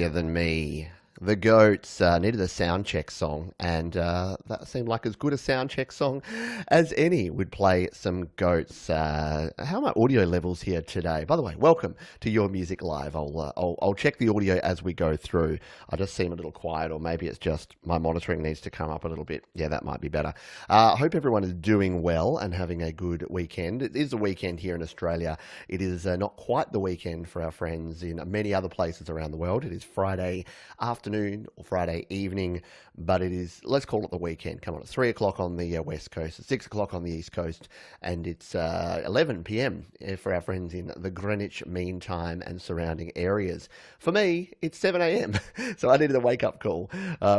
Bigger Than Me. The Goats needed a sound check song, and that seemed like as good a sound check song as any. Would play some Goats. How are my audio levels here today? By the way, welcome to Your Music Live. I'll check the audio as we go through. I just seem a little quiet, or maybe it's just my monitoring needs to come up a little bit. Yeah, that might be better. I hope everyone is doing well and having a good weekend. It is a weekend here in Australia. It is not quite the weekend for our friends in many other places around the world. It is Friday afternoon or Friday evening, but it is, let's call it the weekend. Come on, it's 3 o'clock on the west coast, it's 6 o'clock on the east coast, and it's 11 p.m. for our friends in the Greenwich Mean Time and surrounding areas. For me, it's 7 a.m. So I needed a wake-up call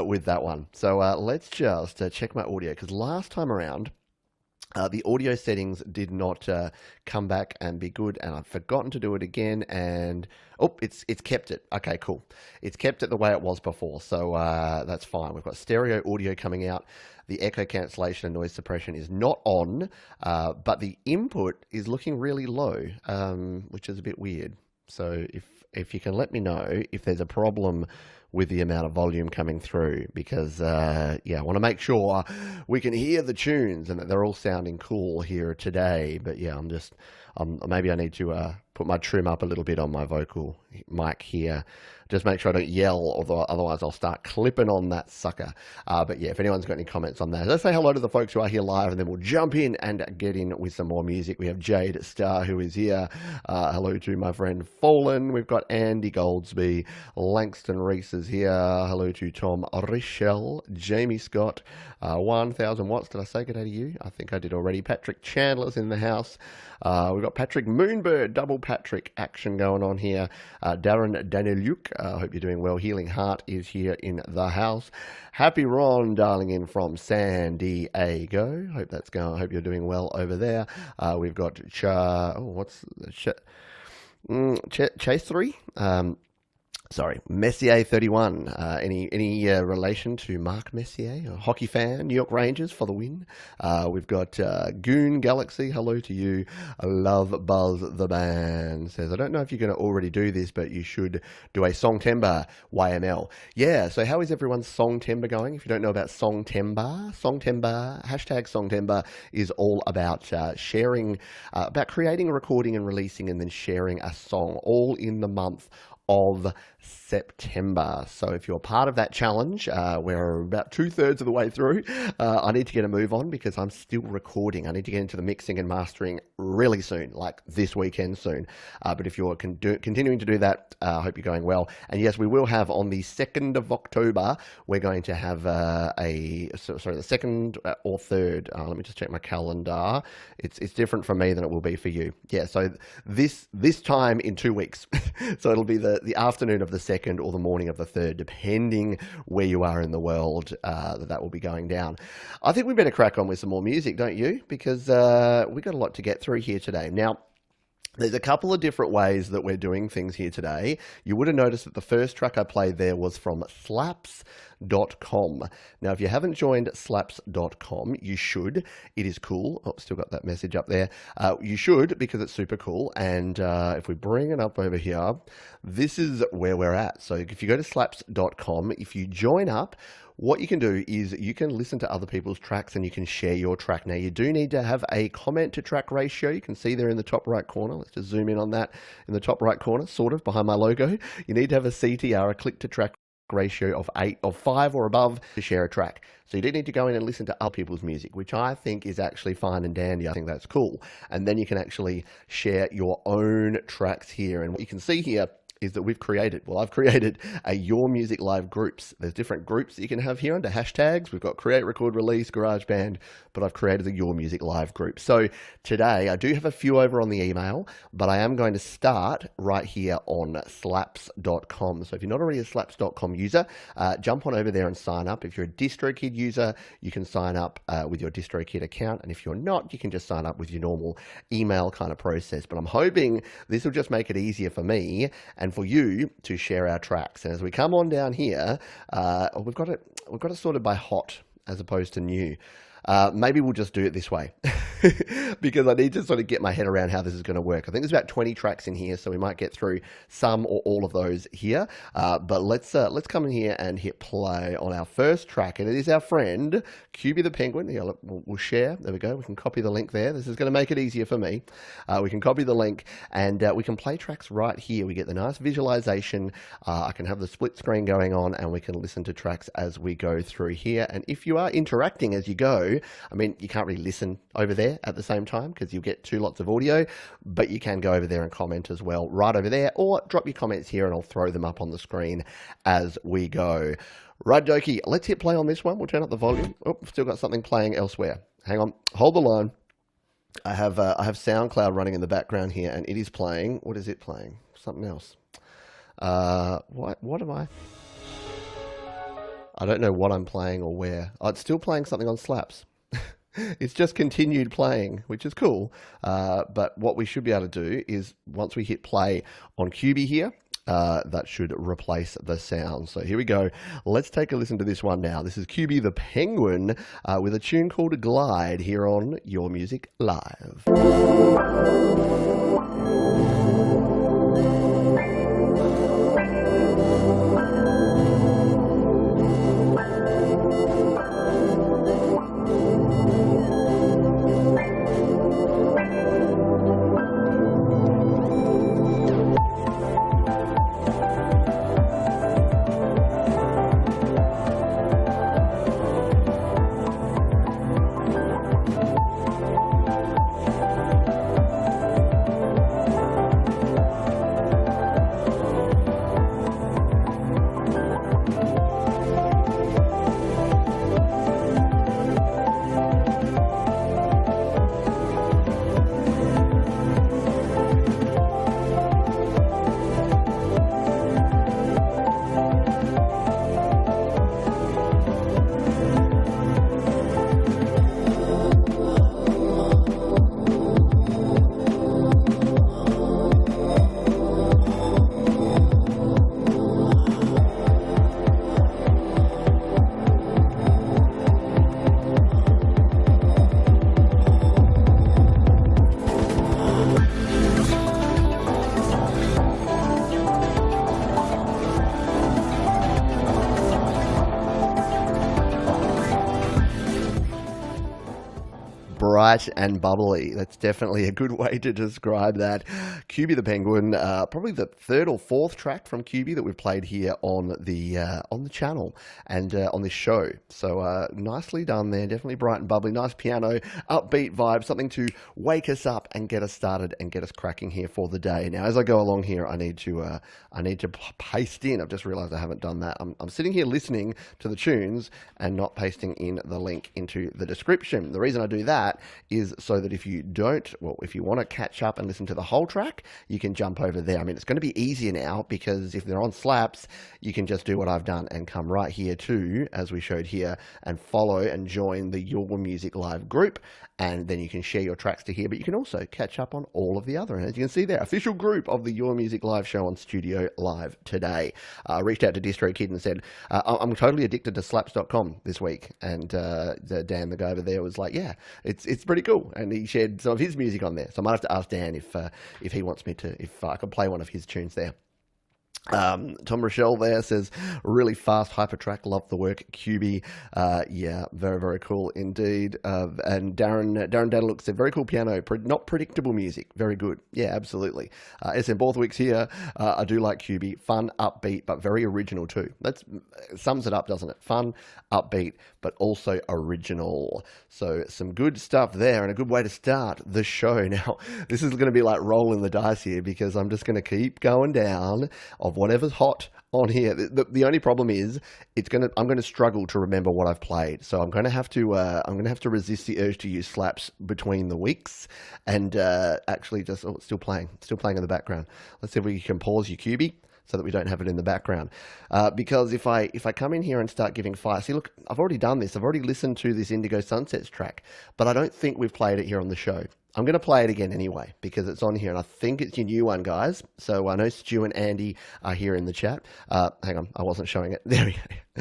with that one. So let's just check my audio, because last time around, the audio settings did not come back and be good, and I've forgotten to do it again, and oh, it's kept it. Okay, cool. It's kept it the way it was before, so that's fine. We've got stereo audio coming out. The echo cancellation and noise suppression is not on, but the input is looking really low, which is a bit weird. So if you can let me know if there's a problem with the amount of volume coming through, because yeah, I want to make sure we can hear the tunes and that they're all sounding cool here today. But yeah, maybe I need to put my trim up a little bit on my vocal mic here. Just make sure I don't yell, although otherwise I'll start clipping on that sucker. But yeah, if anyone's got any comments on that, let's say hello to the folks who are here live, and then we'll jump in and get in with some more music. We have Jade Star, who is here. Hello to my friend Fallen. We've got Andy Goldsby. Langston Reese is here. Hello to Tom Richel. Jamie Scott. 1000 watts. Did I say good day to you? I think I did already. Patrick Chandler's in the house. We've got Patrick Moonbird. Double Patrick action going on here. Darren Danieluk. I hope you're doing well. Healing Heart is here in the house. Happy Ron, darling, in from San Diego. Hope you're doing well over there. We've got Chase 3. Messier 31. Any relation to Mark Messier, a hockey fan? New York Rangers for the win. We've got Goon Galaxy. Hello to you. Love Buzz the band says, I don't know if you're going to already do this, but you should do a Songtember YML. Yeah. So how is everyone's Songtember going? If you don't know about Songtember, hashtag Songtember is all about sharing, about creating, recording, and releasing, and then sharing a song, all in the month of September. So if you're part of that challenge, we're about 2/3 of the way through. I need to get a move on because I'm still recording. I need to get into the mixing and mastering really soon, like this weekend soon. But if you're continuing to do that, I hope you're going well. And yes, we will have on the 2nd of October, we're going to have the 2nd or 3rd. Let me just check my calendar. It's different for me than it will be for you. Yeah, so this time in 2 weeks. So it'll be the afternoon of the 2nd or the morning of the 3rd, depending where you are in the world, that will be going down. I think we better crack on with some more music, don't you? Because we've got a lot to get through here today. Now, there's a couple of different ways that we're doing things here today. You would have noticed that the first track I played there was from slaps.com. Now, if you haven't joined slaps.com, you should. It is cool. Oh, still got that message up there. You should, because it's super cool. And if we bring it up over here, this is where we're at. So if you go to slaps.com, if you join up, what you can do is you can listen to other people's tracks and you can share your track. Now, you do need to have a comment to track ratio. You can see there in the top right corner. Let's just zoom in on that in the top right corner, sort of behind my logo. You need to have a CTR, a click to track ratio of 5 or above to share a track. So you do need to go in and listen to other people's music, which I think is actually fine and dandy. I think that's cool. And then you can actually share your own tracks here. And what you can see here is that I've created a Your Music Live groups. There's different groups that you can have here under hashtags. We've got Create, Record, Release, GarageBand, but I've created the Your Music Live group. So today, I do have a few over on the email, but I am going to start right here on slaps.com. So if you're not already a slaps.com user, jump on over there and sign up. If you're a DistroKid user, you can sign up with your DistroKid account. And if you're not, you can just sign up with your normal email kind of process. But I'm hoping this will just make it easier for me and for you to share our tracks. And as we come on down here, we've got it sorted by hot as opposed to new. Maybe we'll just do it this way. because I need to sort of get my head around how this is going to work. I think there's about 20 tracks in here, so we might get through some or all of those here. But let's come in here and hit play on our first track, and it is our friend QB the Penguin. Yeah, look, we'll share. There we go. We can copy the link there. This is going to make it easier for me. We can copy the link, and we can play tracks right here. We get the nice visualization. I can have the split screen going on, and we can listen to tracks as we go through here. And if you are interacting as you go, I mean, you can't really listen over there at the same time because you'll get two lots of audio, but you can go over there and comment as well right over there, or drop your comments here and I'll throw them up on the screen as we go. Right, Doki, let's hit play on this one. We'll turn up the volume. Oh, still got something playing elsewhere. Hang on, hold the line. I have SoundCloud running in the background here, and it is playing. What is it playing? Something else. What am I? I don't know what I'm playing or where. Oh, it's still playing something on Slaps. It's just continued playing, which is cool. But what we should be able to do is, once we hit play on QB here, that should replace the sound. So here we go. Let's take a listen to this one now. This is QB the Penguin with a tune called Glide here on Your Music Live. Bright and bubbly. That's definitely a good way to describe that. QB the Penguin, probably the third or fourth track from QB that we've played here on the channel and on this show. So nicely done there. Definitely bright and bubbly. Nice piano, upbeat vibe, something to wake us up and get us started and get us cracking here for the day. Now, as I go along here, I need to paste in. I've just realized I haven't done that. I'm sitting here listening to the tunes and not pasting in the link into the description. The reason I do that is so that if you want to catch up and listen to the whole track, you can jump over there. I mean, it's going to be easier now because if they're on Slaps, you can just do what I've done and come right here too, as we showed here, and follow and join the Your Music Live group, and then you can share your tracks to here, but you can also catch up on all of the other, and as you can see there, official group of the Your Music Live show on Studio Live today. I reached out to DistroKid and said, I'm totally addicted to slaps.com this week, and Dan, the guy over there, was like, yeah, it's pretty cool, and he shared some of his music on there, so I might have to ask Dan if he wants me to, if I could play one of his tunes there. Tom Rochelle there says, really fast hyper track, love the work, QB. Yeah, very, very cool indeed. And Darren Dadalook said, very cool piano, not predictable music, very good. Yeah, absolutely. SM Borthwick's here, I do like QB, fun, upbeat, but very original too. That sums it up, doesn't it? Fun, upbeat, but also original. So some good stuff there, and a good way to start the show. Now, this is going to be like rolling the dice here, because I'm just going to keep going down of whatever's hot on here. The only problem is I'm going to struggle to remember what I've played, so I'm going to have to resist the urge to use Slaps between the weeks and actually just it's still playing in the background. Let's see if we can pause your QB so that we don't have it in the background. Because if I come in here and start giving fire, see, look, I've already done this. I've already listened to this Indigo Sunsets track, but I don't think we've played it here on the show. I'm going to play it again anyway, because it's on here, and I think it's your new one, guys. So I know Stu and Andy are here in the chat. Hang on, I wasn't showing it. There we go.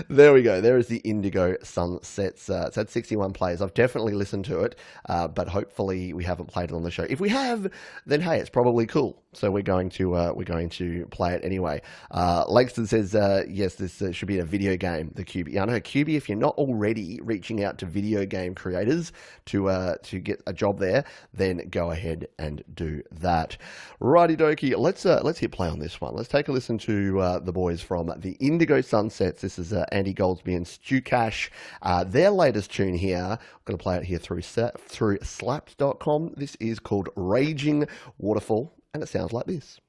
There we go. There is the Indigo Sunsets. It's had 61 plays. I've definitely listened to it, but hopefully we haven't played it on the show. If we have, then hey, it's probably cool. So we're going to play it anyway. Langston says yes, this should be a video game. The QB. Yeah, I know QB. If you're not already reaching out to video game creators to get a job there, then go ahead and do that. Righty dokie. Let's hit play on this one. Let's take a listen to the boys from the Indigo Sunsets. This is Andy Goldsby and Stu Cash. Their latest tune here. I'm going to play it here through slapped.com. This is called Raging Waterfall, and it sounds like this.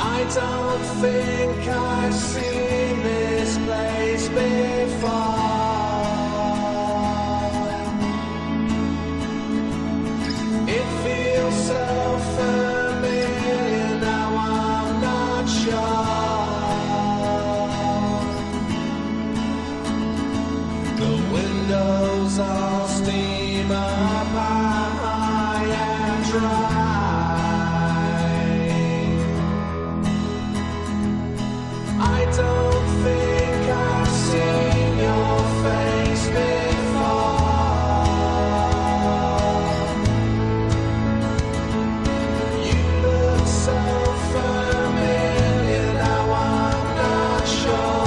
I don't think I've seen this place before. It feels so familiar, now I'm not sure. The windows all steam up high and dry. I don't think I've seen your face before. You look so familiar, now I'm not sure.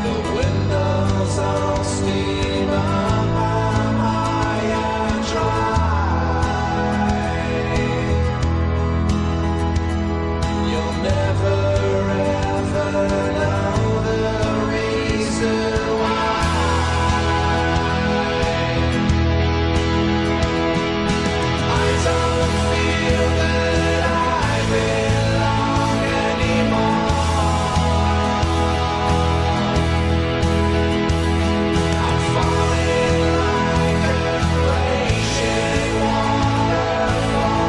The windows all steam up high and dry. Never ever know the reason why. I don't feel that I belong anymore. I'm falling like a raging waterfall.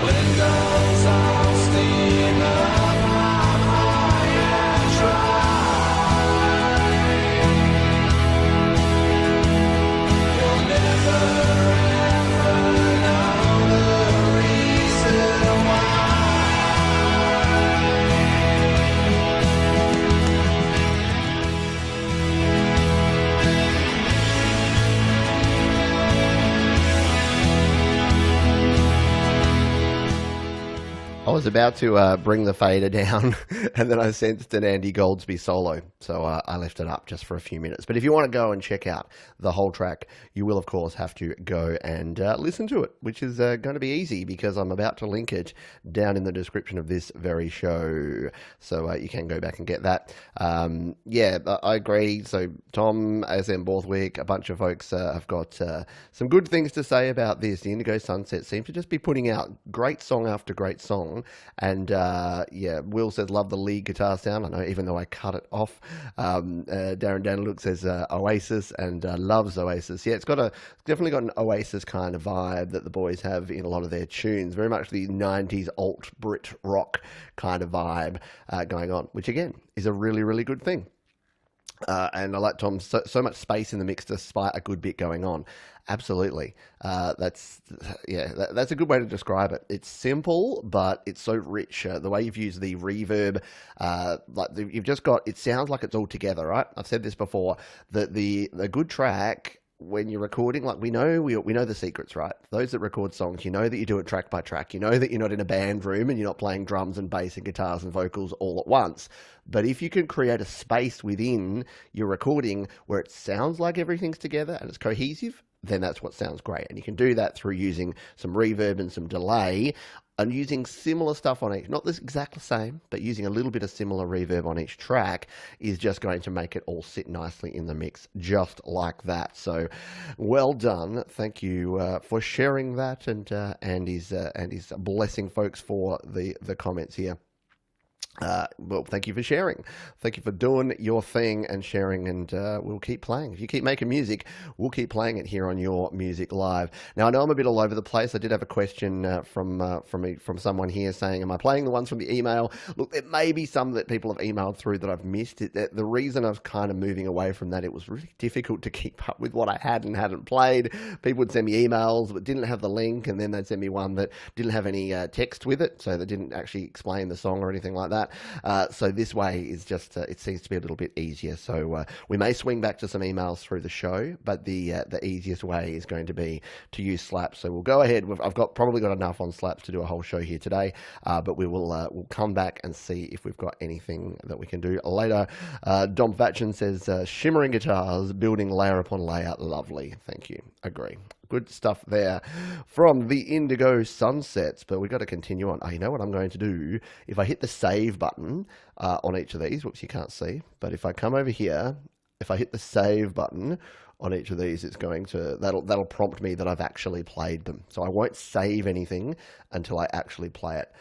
Windows all steam up high and dry. You'll never ever know the reason why. I was about to bring the fader down, and then I sensed an Andy Goldsby solo, so I left it up just for a few minutes. But if you want to go and check out the whole track, you will, of course, have to go and listen to it, which is going to be easy because I'm about to link it down in the description of this very show. So you can go back and get that. Yeah, I agree. So Tom, ASM Borthwick, a bunch of folks have got some good things to say about this. The Indigo Sunset seems to just be putting out great song after great song. And yeah, Will says, love the lead guitar sound. I know, even though I cut it off. Darren Daniluk says Oasis and loves Oasis. Yeah, it's definitely got an Oasis kind of vibe that the boys have in a lot of their tunes. Very much the 90s alt Brit rock kind of vibe going on, which again is a really, really good thing. And I like Tom, so much space in the mix despite a good bit going on. Absolutely. That's a good way to describe it. It's simple, but it's so rich. The way you've used the reverb, you've just got, it sounds like it's all together, right? I've said this before, that the good track, when you're recording, like we know the secrets, right? Those that record songs, you know that you do it track by track. You know that you're not in a band room and you're not playing drums and bass and guitars and vocals all at once. But if you can create a space within your recording where it sounds like everything's together and it's cohesive, then that's what sounds great. And you can do that through using some reverb and some delay and using similar stuff on each, not this exactly same, but using a little bit of similar reverb on each track is just going to make it all sit nicely in the mix, just like that. So well done. Thank you for sharing that, and Andy's blessing folks for the comments here. Well, thank you for sharing. Thank you for doing your thing and sharing, and we'll keep playing. If you keep making music, we'll keep playing it here on Your Music Live. Now, I know I'm a bit all over the place. I did have a question from someone here saying, "Am I playing the ones from the email?" Look, there may be some that people have emailed through that I've missed. The reason I was kind of moving away from that, it was really difficult to keep up with what I had and hadn't played. People would send me emails that didn't have the link, and then they'd send me one that didn't have any text with it, so they didn't actually explain the song or anything like that. So this way is just, it seems to be a little bit easier. So we may swing back to some emails through the show, but the easiest way is going to be to use Slaps. So we'll go ahead. I've probably got enough on Slaps to do a whole show here today, but we'll come back and see if we've got anything that we can do later. Dom Fatchin says, shimmering guitars, building layer upon layer. Lovely. Thank you. Agree. Good stuff there from the Indigo Sunsets, but we've got to continue on. Oh, you know what I'm going to do? If I hit the save button on each of these, whoops, you can't see, but if I come over here, if I hit the save button on each of these, it's going to, that'll prompt me that I've actually played them. So I won't save anything until I actually play it.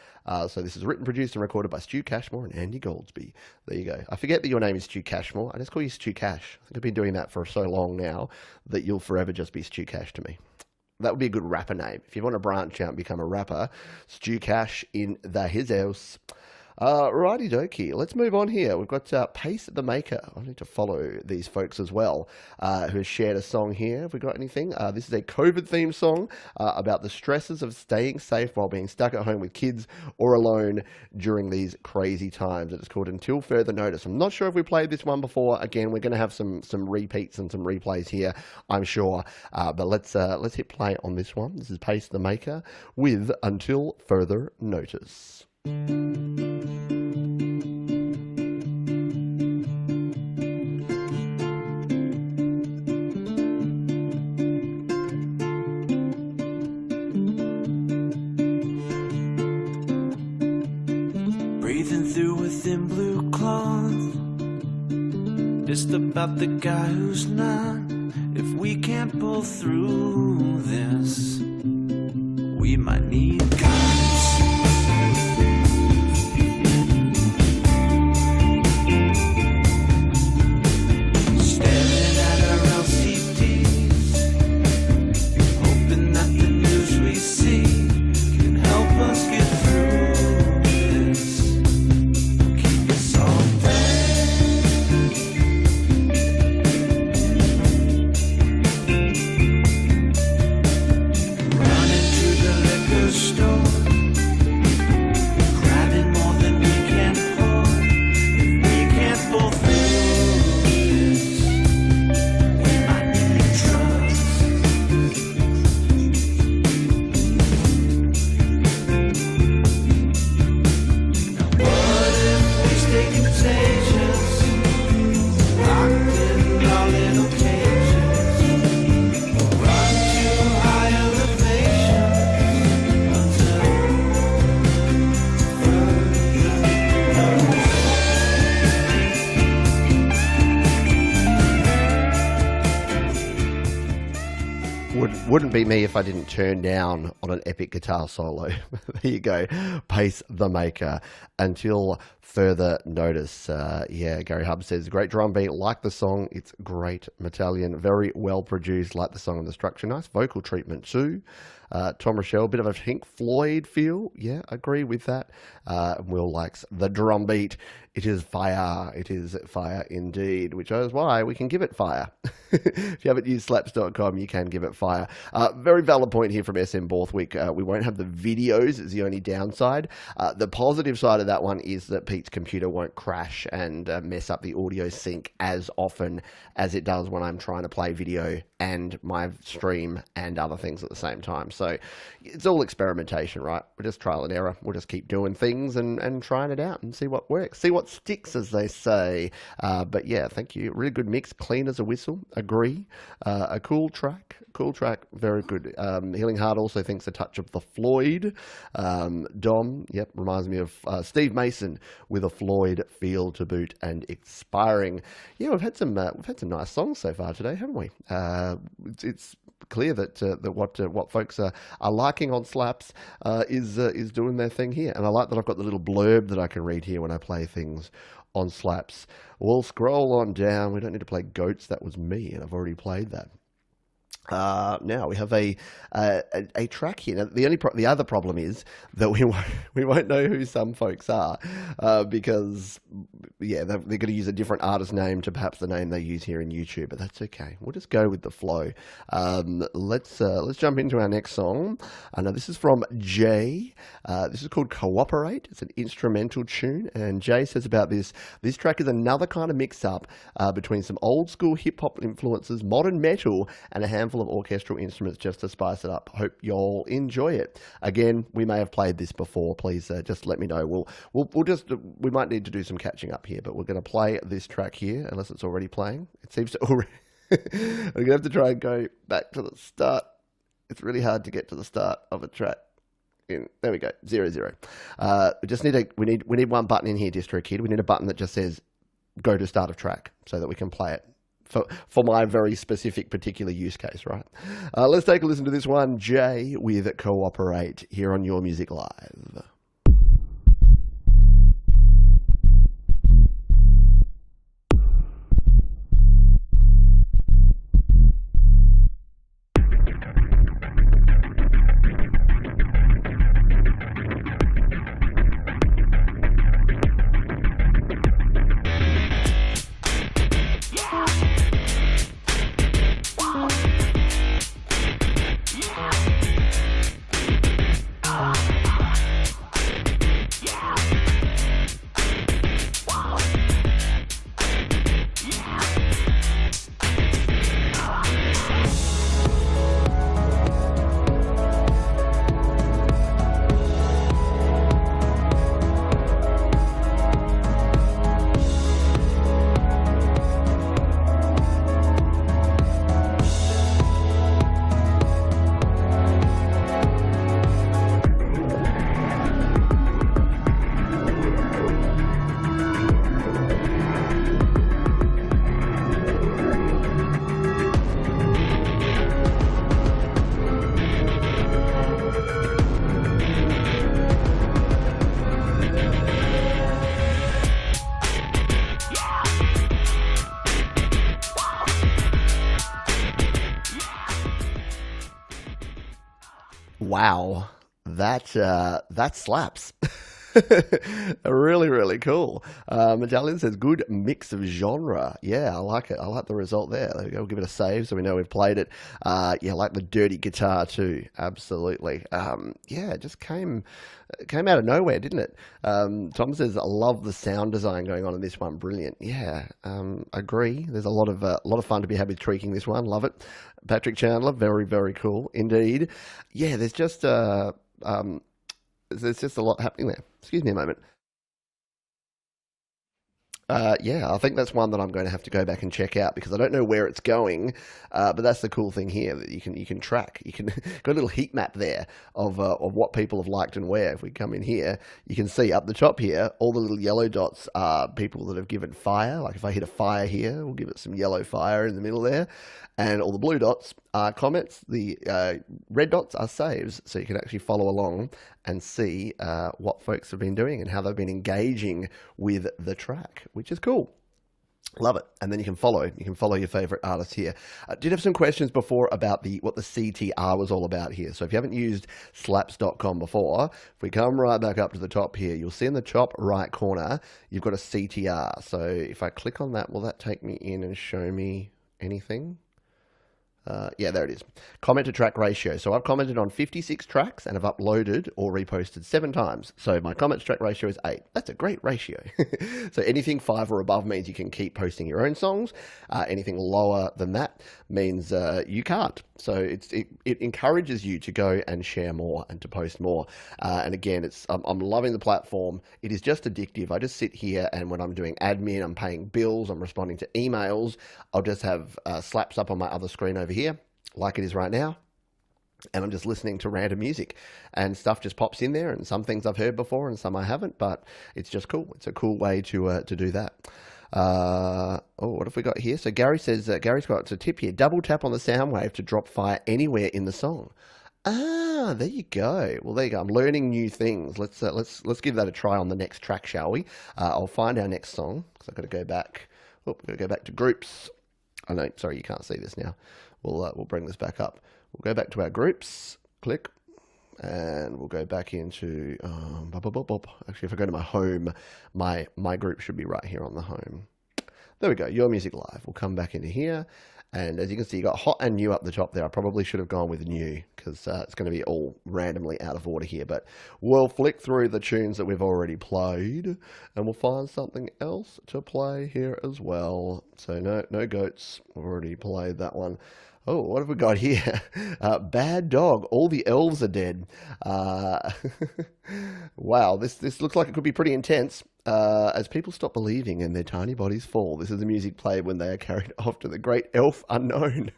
So this is written, produced, and recorded by Stu Cashmore and Andy Goldsby. There you go. I forget that your name is Stu Cashmore. I just call you Stu Cash. I think I've been doing that for so long now that you'll forever just be Stu Cash to me. That would be a good rapper name. If you want to branch out and become a rapper, Stu Cash in the his house. Righty dokie, let's move on here. We've got Pace the Maker. I need to follow these folks as well, who has shared a song here. Have we got anything? This is a COVID-themed song about the stresses of staying safe while being stuck at home with kids or alone during these crazy times. It's called Until Further Notice. I'm not sure if we played this one before. Again, we're going to have some repeats and some replays here, I'm sure. But let's hit play on this one. This is Pace the Maker with Until Further Notice. Breathing through a thin blue cloth, just about the guy who's not. If we can't pull through this, we might need guns. Staring at our LCDs, hoping that the news we see can help us get through this, keep us all running to the liquor store, grabbing more than we can hold. If we can't pull through this, we might need drugs. What if we stay contagious, locked in our little cages, run to high elevation until further notice? Wouldn't be me if I didn't turn down on an epic guitar solo. There you go. Pace the Maker. Until Further Notice. Yeah, Gary Hubb says, great drum beat. Like the song. It's great. Metallian. Very well produced. Like the song and the structure. Nice vocal treatment too. Tom Rochelle, bit of a Pink Floyd feel. Yeah, agree with that. Will likes the drum beat. It is fire. It is fire indeed, which is why we can give it fire. If you haven't used slaps.com, you can give it fire. Very valid point here from SM Borthwick. We won't have the videos is the only downside. The positive side of that one is that Pete's computer won't crash and mess up the audio sync as often as it does when I'm trying to play video and my stream and other things at the same time. So it's all experimentation, right? We're just trial and error. We'll just keep doing things and trying it out and see what works. See what sticks, as they say. But yeah, thank you. Really good mix. Clean as a whistle. Agree. A cool track. Cool track. Very good. Healing Heart also thinks a touch of the Floyd. Dom, yep, reminds me of Steve Mason with a Floyd feel to boot and Expiring. Yeah, we've had some nice songs so far today, haven't we? It's clear that what folks are liking on Slaps is doing their thing here. And I like that I've got the little blurb that I can read here when I play things on Slaps. We'll scroll on down. We don't need to play Goats. That was me, and I've already played that. Now we have a track here. Now, the other problem is that we won't know who some folks are because they're going to use a different artist name to perhaps the name they use here in YouTube, but that's okay. We'll just go with the flow. Let's jump into our next song. Now this is from Jay. This is called Cooperate. It's an instrumental tune, and Jay says about this track is another kind of mix up between some old school hip hop influences, modern metal, and a handful of orchestral instruments just to spice it up. Hope y'all enjoy it. Again, we may have played this before. Please just let me know. We might need to do some catching up here, but we're going to play this track here unless it's already playing. It seems to already. We're going to have to try and go back to the start. It's really hard to get to the start of a track. There we go, 0 0. We need one button in here, Distro Kid. We need a button that just says go to start of track so that we can play it. For my very specific particular use case, right? Let's take a listen to this one, Jay with Cooperate, here on Your Music Live. Wow, that slaps. Really, really cool. Medallion says, good mix of genre. Yeah, I like it. I like the result there. There we go. We'll give it a save so we know we've played it. I like the dirty guitar too. Absolutely. It just came out of nowhere, didn't it? Tom says, I love the sound design going on in this one. Brilliant. Yeah, agree. There's a lot of fun to be had with tweaking this one. Love it. Patrick Chandler, very, very cool indeed. Yeah, there's just a lot happening there. Excuse me a moment. I think that's one that I'm going to have to go back and check out because I don't know where it's going. But that's the cool thing here that you can track. You can got a little heat map there of what people have liked and where. If we come in here, you can see up the top here, all the little yellow dots are people that have given fire. Like if I hit a fire here, we'll give it some yellow fire in the middle there. And all the blue dots are comments. The red dots are saves. So you can actually follow along and see what folks have been doing and how they've been engaging with the track, which is cool. Love it. And then you can follow your favorite artists here. I did have some questions before about what the CTR was all about here. So if you haven't used slaps.com before, if we come right back up to the top here, you'll see in the top right corner, you've got a CTR. So if I click on that, will that take me in and show me anything? There it is. Comment to track ratio. So I've commented on 56 tracks and have uploaded or reposted 7 times. So my comment to track ratio is 8. That's a great ratio. So anything 5 or above means you can keep posting your own songs. Anything lower than that means you can't. So it encourages you to go and share more and to post more. And again, I'm loving the platform. It is just addictive. I just sit here and when I'm doing admin, I'm paying bills, I'm responding to emails, I'll just have slaps up on my other screen over here, like it is right now, and I'm just listening to random music and stuff just pops in there, and some things I've heard before and some I haven't, but it's just cool. It's a cool way to do that. What have we got here? So Gary says, Gary's got a tip here. Double tap on the sound wave to drop fire anywhere in the song. Ah, there you go. Well, there you go. I'm learning new things. Let's give that a try on the next track, shall we? I'll find our next song because I've got to go back. Oh, I've got to go back to groups. Oh no, sorry, you can't see this now. We'll bring this back up. We'll go back to our groups. Click. And we'll go back into, actually, if I go to my home, my group should be right here on the home. There we go, Your Music Live. We'll come back into here. And as you can see, you got hot and new up the top there. I probably should have gone with new because it's going to be all randomly out of order here. But we'll flick through the tunes that we've already played and we'll find something else to play here as well. So no goats. We've already played that one. Oh, what have we got here? Bad Dog. All the elves are dead. Wow, this looks like it could be pretty intense. As people stop believing and their tiny bodies fall, this is the music played when they are carried off to the great elf unknown.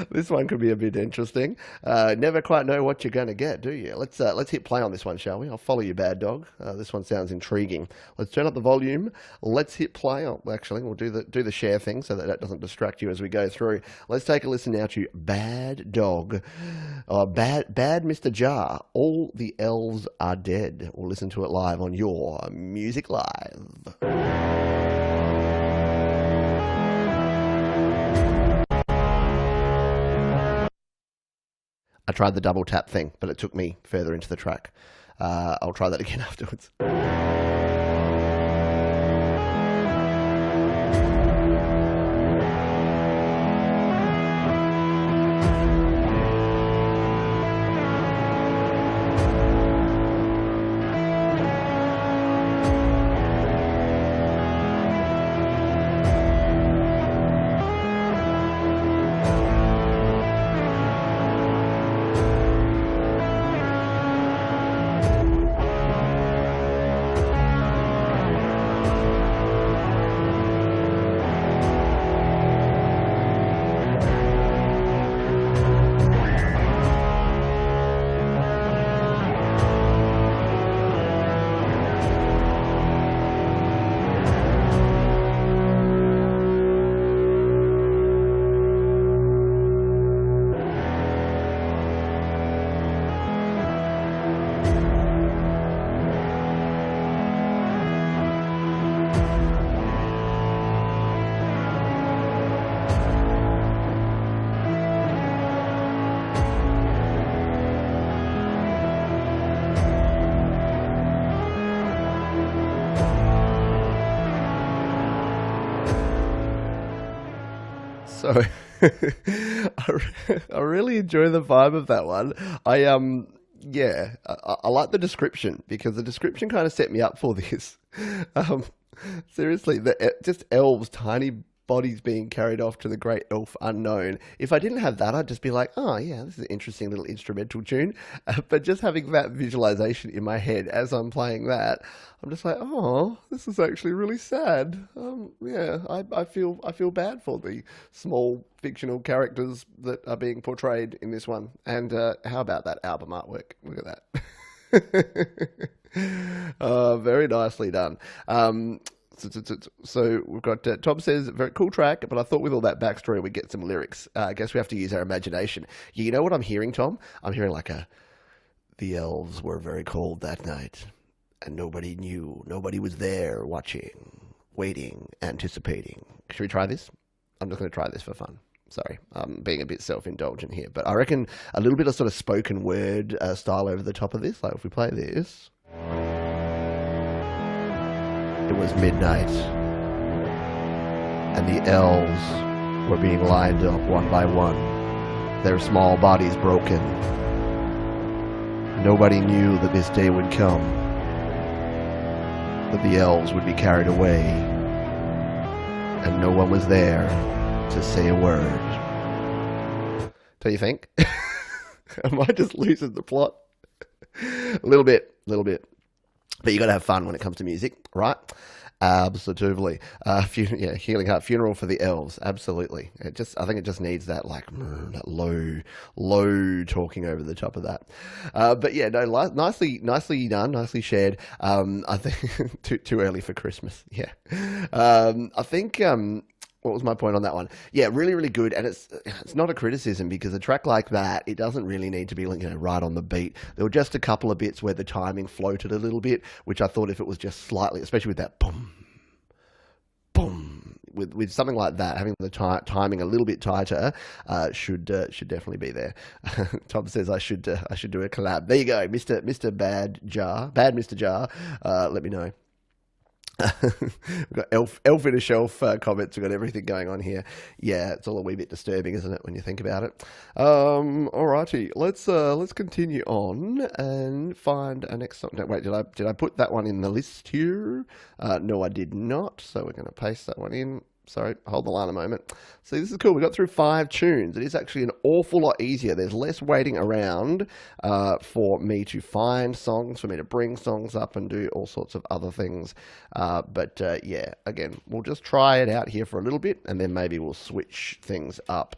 This one could be a bit interesting. Never quite know what you're going to get, do you? Let's hit play on this one, shall we? I'll follow you, Bad Dog. This one sounds intriguing. Let's turn up the volume. Let's hit play. Oh, actually, we'll do the share thing so that doesn't distract you as we go through. Let's take a listen now to Bad Dog. Bad Mr. Jar. All the elves are dead. We'll listen to it live on Your Music Live. I tried the double tap thing, but it took me further into the track. I'll try that again afterwards. So I really enjoy the vibe of that one. I like the description because the description kind of set me up for this. Seriously, just elves, tiny bodies being carried off to the great elf unknown. If I didn't have that, I'd just be like, oh yeah, this is an interesting little instrumental tune. But just having that visualization in my head as I'm playing that, I'm just like, oh, this is actually really sad. I feel bad for the small fictional characters that are being portrayed in this one. And how about that album artwork? Look at that. Very nicely done. So we've got Tom says, very cool track, but I thought with all that backstory we'd get some lyrics. I guess we have to use our imagination. You know what I'm hearing, Tom? I'm hearing like the elves were very cold that night, and nobody knew. Nobody was there watching, waiting, anticipating. Should we try this? I'm just going to try this for fun. Sorry, I'm being a bit self-indulgent here, but I reckon a little bit of sort of spoken word style over the top of this. Like if we play this. It was midnight, and the elves were being lined up one by one, their small bodies broken. Nobody knew that this day would come, that the elves would be carried away, and no one was there to say a word. Don't you think? Am I just losing the plot? A little bit. But you got to have fun when it comes to music, right? Absolutely. Yeah, Healing Heart Funeral for the Elves. Absolutely. I think it just needs that like that low talking over the top of that. But yeah, no, nicely done, nicely shared. I think too early for Christmas. Yeah. I think. What was my point on that one? Yeah, really, really good, and it's not a criticism because a track like that, it doesn't really need to be right on the beat. There were just a couple of bits where the timing floated a little bit, which I thought if it was just slightly, especially with that boom, boom, with something like that, having the timing a little bit tighter, should definitely be there. Tom says I should do a collab. There you go, Mr. Bad Mr. Jar. Let me know. We've got elf in a shelf comments. We've got everything going on here. Yeah, it's all a wee bit disturbing, isn't it, when you think about it? Alrighty, let's continue on and find a next song. No, wait, did I put that one in the list here? No, I did not. So we're going to paste that one in. Sorry, hold the line a moment. See, this is cool. We got through 5 tunes. It is actually an awful lot easier. There's less waiting around for me to find songs, for me to bring songs up and do all sorts of other things. But yeah, again, we'll just try it out here for a little bit, and then maybe we'll switch things up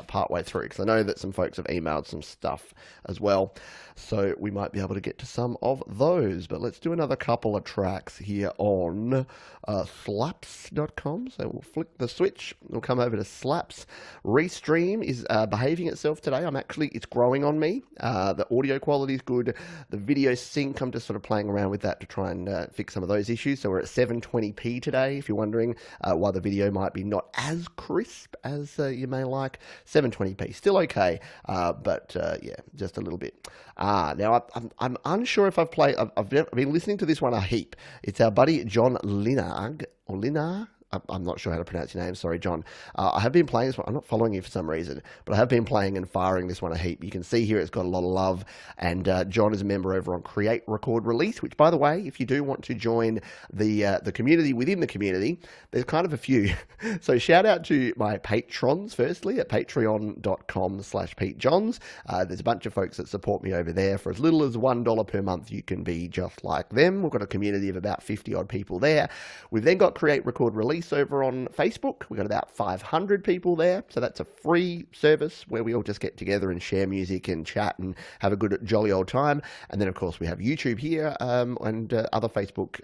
partway through, because I know that some folks have emailed some stuff as well, so we might be able to get to some of those. But let's do another couple of tracks here on slaps.com. So we'll flick the switch, we'll come over to Slaps. Restream is behaving itself today. It's growing on me. The audio quality is good. The video sync, I'm just sort of playing around with that to try and fix some of those issues. So we're at 720p today, if you're wondering why the video might be not as crisp as you may like. 720p, still okay, but yeah, just a little bit. Now I'm unsure if I've been listening to this one a heap. It's our buddy John Linard, or Linar. I'm not sure how to pronounce your name. Sorry, John. I have been playing this one. I'm not following you for some reason, but I have been playing and firing this one a heap. You can see here it's got a lot of love, and John is a member over on Create, Record, Release, which, by the way, if you do want to join the community within the community, there's kind of a few. So shout out to my patrons, firstly, at patreon.com/PeteJohns. There's a bunch of folks that support me over there. For as little as $1 per month, you can be just like them. We've got a community of about 50-odd people there. We've then got Create, Record, Release over on Facebook. We've got about 500 people there, so that's a free service where we all just get together and share music and chat and have a good jolly old time. And then of course we have YouTube here, and other Facebook.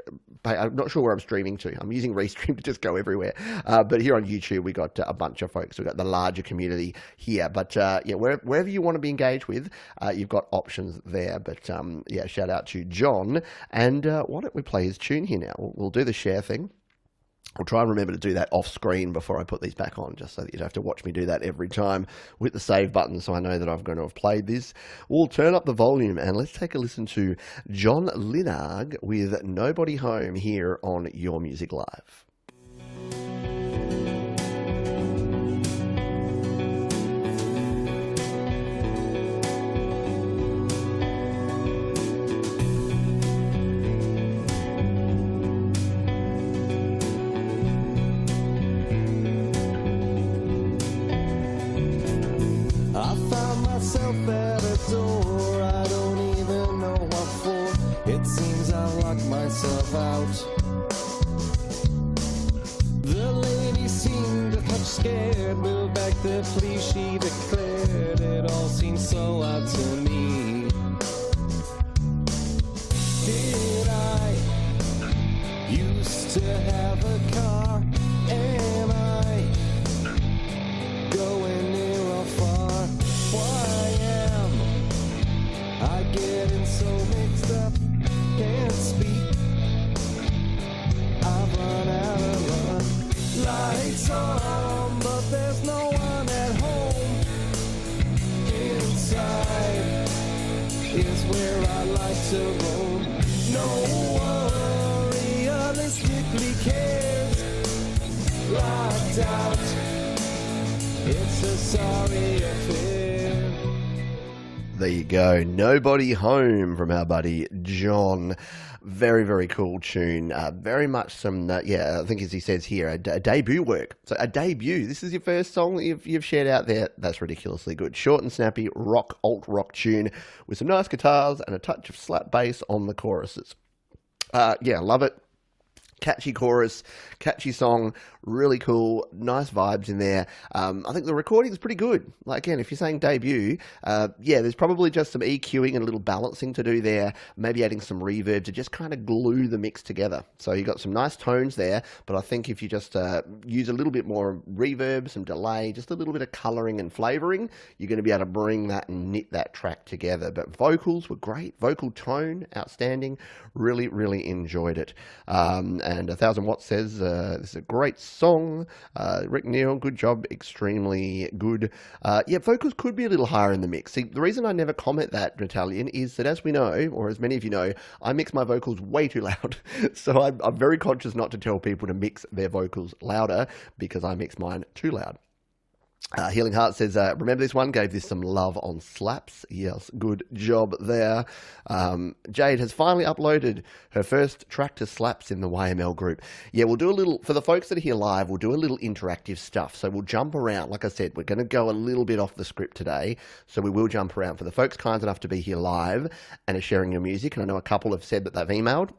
I'm not sure where I'm streaming to. I'm using Restream to just go everywhere, but here on YouTube we got a bunch of folks. We've got the larger community here, but yeah, wherever you want to be engaged with, you've got options there. But yeah, shout out to John, and why don't we play his tune here now? We'll do the share thing. I'll try and remember to do that off screen before I put these back on, just so that you don't have to watch me do that every time with the save button, so I know that I'm going to have played this. We'll turn up the volume and let's take a listen to John Linard with Nobody Home here on Your Music Live. At a door I don't even know what for. It seems I locked myself out. The lady seemed a touch scared, moved back the please, she declared. It all seemed so odd to me. Did I used to have a car? Am I going near or far? Why am I getting so mixed up? Can't speak. I've run out of run. Lights on, but there's no one at home. Inside is where I like to roam. No one realistically cares. Locked out, it's a sorry affair. There you go. Nobody Home from our buddy John. Very, very cool tune. Very much some, yeah, I think as he says here, a debut work. So a debut. This is your first song that you've shared out there. That's ridiculously good. Short and snappy alt-rock tune with some nice guitars and a touch of slap bass on the choruses. Yeah, love it. Catchy chorus, catchy song, really cool, nice vibes in there. I think the recording is pretty good. Like, again, if you're saying debut, yeah, there's probably just some EQing and a little balancing to do there, maybe adding some reverb to just kind of glue the mix together. So you got some nice tones there, but I think if you just use a little bit more reverb, some delay, just a little bit of colouring and flavouring, you're going to be able to bring that and knit that track together. But vocals were great, vocal tone, outstanding, really, really enjoyed it. And 1000 Watts says, this is a great song. Rick Neal, good job, extremely good. Yeah, vocals could be a little higher in the mix. See, the reason I never comment that, Italian, is that as we know, or as many of you know, I mix my vocals way too loud. So I'm very conscious not to tell people to mix their vocals louder because I mix mine too loud. Healing Heart says, remember this one? Gave this some love on Slaps. Yes, good job there. Jade has finally uploaded her first track to Slaps in the YML group. Yeah, we'll do a little, for the folks that are here live, we'll do a little interactive stuff. So we'll jump around. Like I said, we're going to go a little bit off the script today. So we will jump around. For the folks kind enough to be here live and are sharing your music, and I know a couple have said that they've emailed,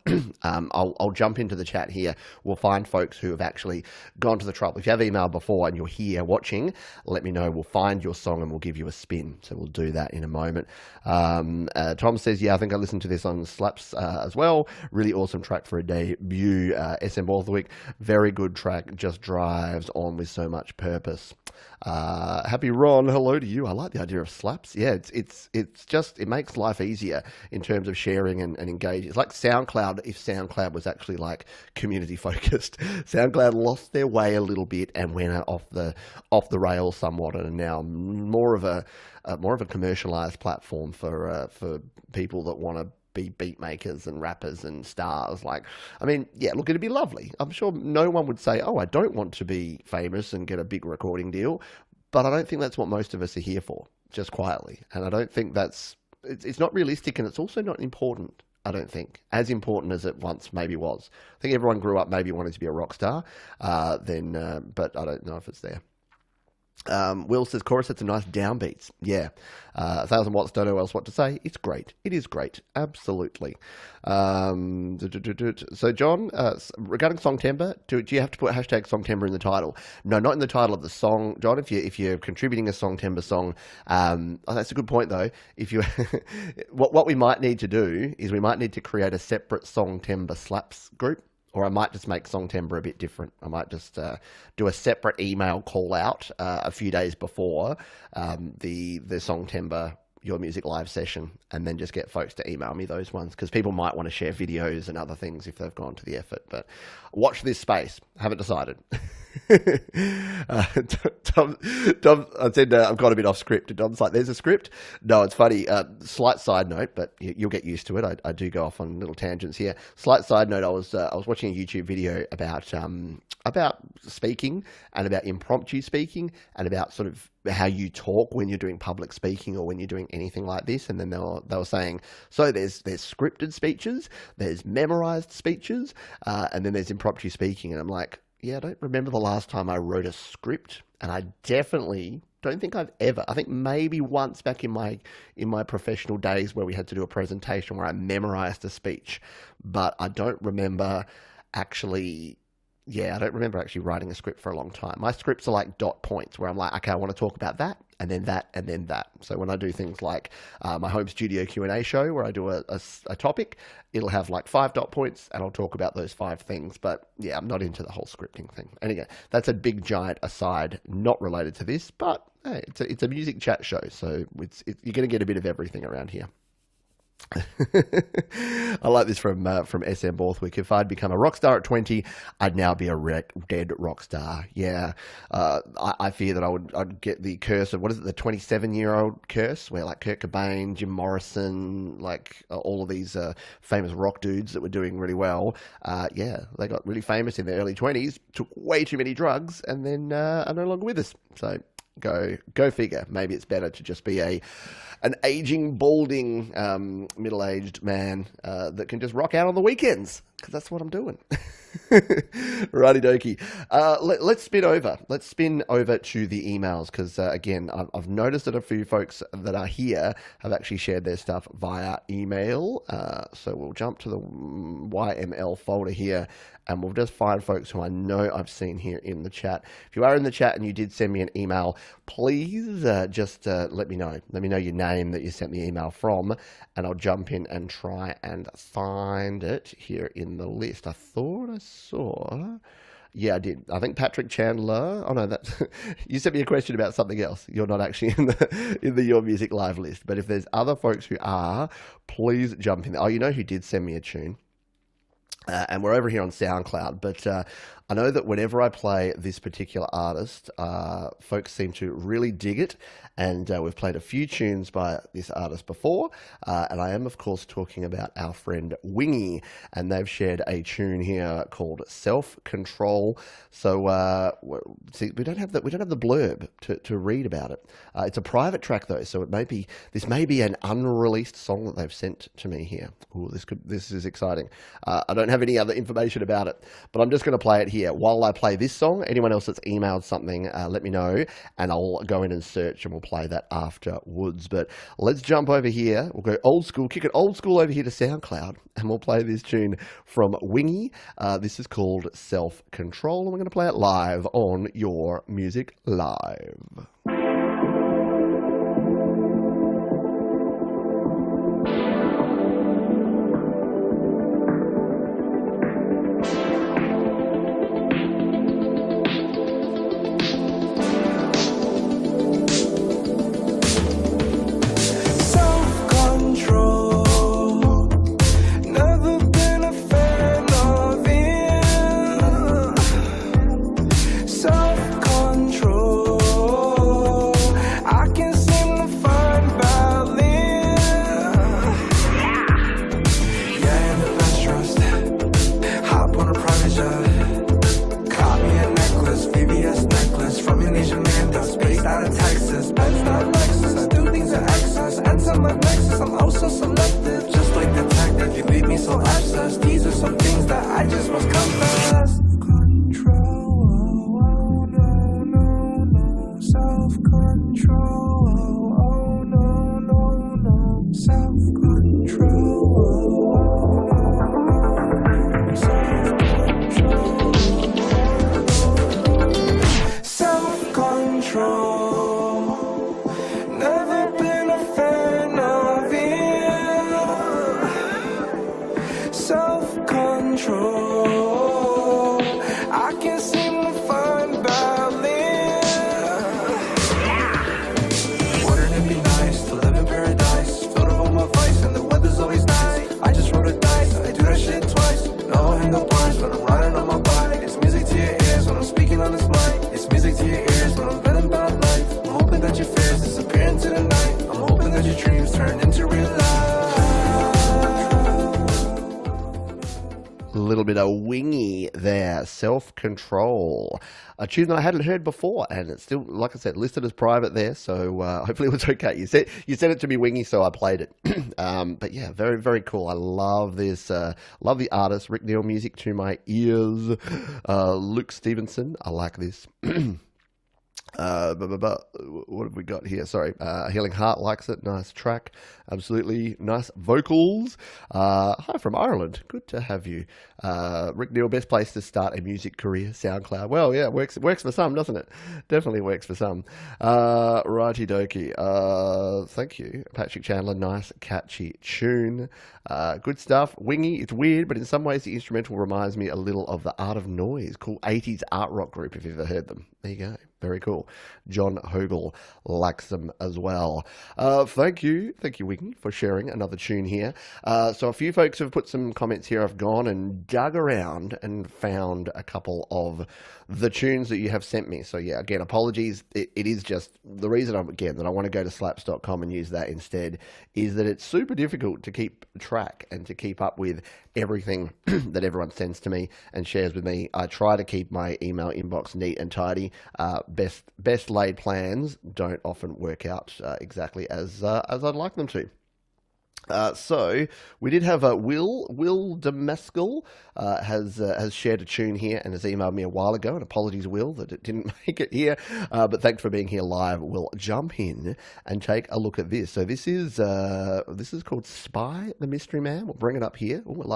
I'll jump into the chat here. We'll find folks who have actually gone to the trouble. If you have emailed before and you're here watching, let me know. We'll find your song and we'll give you a spin. So we'll do that in a moment. Tom says, yeah, I think I listened to this on Slaps as well. Really awesome track for a debut. SM Borthwick, very good track. Just drives on with so much purpose. Happy Ron, hello to you. I like the idea of Slaps. Yeah, it's just, it makes life easier in terms of sharing and engaging. It's like SoundCloud, if SoundCloud was actually like community focused. SoundCloud lost their way a little bit and went off the rails somewhat, and are now more of a commercialized platform for people that want to be beat makers and rappers and stars. Like, I mean, yeah, look, it'd be lovely. I'm sure no one would say, oh, I don't want to be famous and get a big recording deal, but I don't think that's what most of us are here for, just quietly. And I don't think it's not realistic, and it's also not important. I don't think as important as it once maybe was. I think everyone grew up maybe wanting to be a rock star, but I don't know if it's there. Will says, chorus had some nice downbeats. Yeah. 1000 Watts, don't know else what to say. It's great. It is great. Absolutely. So, John, regarding Songtember, do you have to put hashtag Songtember in the title? No, not in the title of the song, John. If you're contributing a Songtember song, that's a good point, though. If you, what we might need to do is we might need to create a separate Songtember Slaps group. Or I might just make Songtember a bit different. I might just do a separate email call out a few days before the Songtember Your Music Live session, and then just get folks to email me those ones, because people might want to share videos and other things if they've gone to the effort. But watch this space. Haven't decided. Tom, I said I've got a bit off script. Tom's like, there's a script. No, it's funny. Slight side note, but you'll get used to it. I do go off on little tangents here. Slight side note: I was watching a YouTube video about speaking and about impromptu speaking and about sort of how you talk when you're doing public speaking or when you're doing anything like this. And then they were saying, so there's scripted speeches, there's memorized speeches, and then there's impromptu speaking. And I'm like, yeah, I don't remember the last time I wrote a script, and I definitely don't think I've ever. I think maybe once back in my professional days where we had to do a presentation where I memorized a speech, but I don't remember actually. Yeah, I don't remember actually writing a script for a long time. My scripts are like dot points where I'm like, okay, I want to talk about that, and then that, and then that. So when I do things like my home studio Q&A show where I do a topic, it'll have like 5 dot points, and I'll talk about those 5 things. But yeah, I'm not into the whole scripting thing. And again, that's a big giant aside, not related to this, but hey, it's a music chat show, so you're going to get a bit of everything around here. I like this from SM Borthwick. If I'd become a rock star at 20, I'd now be a dead rock star. Yeah, I fear that I'd get the curse of, what is it, the 27-year-old curse, where like Kurt Cobain, Jim Morrison, like all of these famous rock dudes that were doing really well. Yeah, they got really famous in their early 20s, took way too many drugs, and then are no longer with us. So go figure. Maybe it's better to just be an aging, balding, middle-aged man that can just rock out on the weekends. because that's what I'm doing. Righty dokie. Let's spin over. Let's spin over to the emails because, again, I've noticed that a few folks that are here have actually shared their stuff via email. So we'll jump to the YML folder here and we'll just find folks who I know I've seen here in the chat. If you are in the chat and you did send me an email, please just let me know. Let me know your name that you sent the email from, and I'll jump in and try and find it here in the list. I thought I saw... Yeah, I did. I think Patrick Chandler. Oh no, that you sent me a question about something else. You're not actually in the Your Music Live list. But if there's other folks who are, please jump in. Oh, you know who did send me a tune? And we're over here on SoundCloud, but I know that whenever I play this particular artist, folks seem to really dig it, and we've played a few tunes by this artist before, and I am, of course, talking about our friend Wingy, and they've shared a tune here called Self-Control. So see, we don't have the blurb to read about it. It's a private track though, so this may be an unreleased song that they've sent to me here. Ooh, this is exciting. I don't have any other information about it, but I'm just going to play it here. While I play this song, anyone else that's emailed something, let me know, and I'll go in and search, and we'll play that afterwards. But let's jump over here. We'll go old school, kick it old school over here to SoundCloud, and we'll play this tune from Wingy. This is called Self-Control, and we're going to play it live on Your Music Live. Little bit of Wingy there, Self-Control, a tune that I hadn't heard before, and it's still, like I said, listed as private there, so hopefully it was okay. You sent it to me, Wingy, so I played it. But yeah, very, very cool. I love this, love the artist, Rick Neal music to my ears. Luke Stevenson, I like this. What have we got here? Sorry, Healing Heart likes it. Nice track, absolutely nice vocals. Hi from Ireland, good to have you. Rick Neal, best place to start a music career, SoundCloud. Well, yeah, works for some, doesn't it? Definitely works for some. Righty dokie. Thank you, Patrick Chandler. Nice, catchy tune. Good stuff. Wingy, it's weird, but in some ways the instrumental reminds me a little of the Art of Noise. Cool 80s art rock group, if you've ever heard them. There you go. Very cool. John Hogel likes them as well. Thank you, Wingy, for sharing another tune here. So a few folks have put some comments here. I've gone and dug around and found a couple of the tunes that you have sent me. So yeah, again, apologies. It is just the reason that I want to go to slaps.com and use that instead is that it's super difficult to keep track and to keep up with everything that everyone sends to me and shares with me. I try to keep my email inbox neat and tidy. Best laid plans don't often work out exactly as I'd like them to. So we did have Will Damascus has shared a tune here and has emailed me a while ago. And apologies, Will, that it didn't make it here. But thanks for being here live. We'll jump in and take a look at this. So this is called Spy the Mystery Man. We'll bring it up here. Ooh, I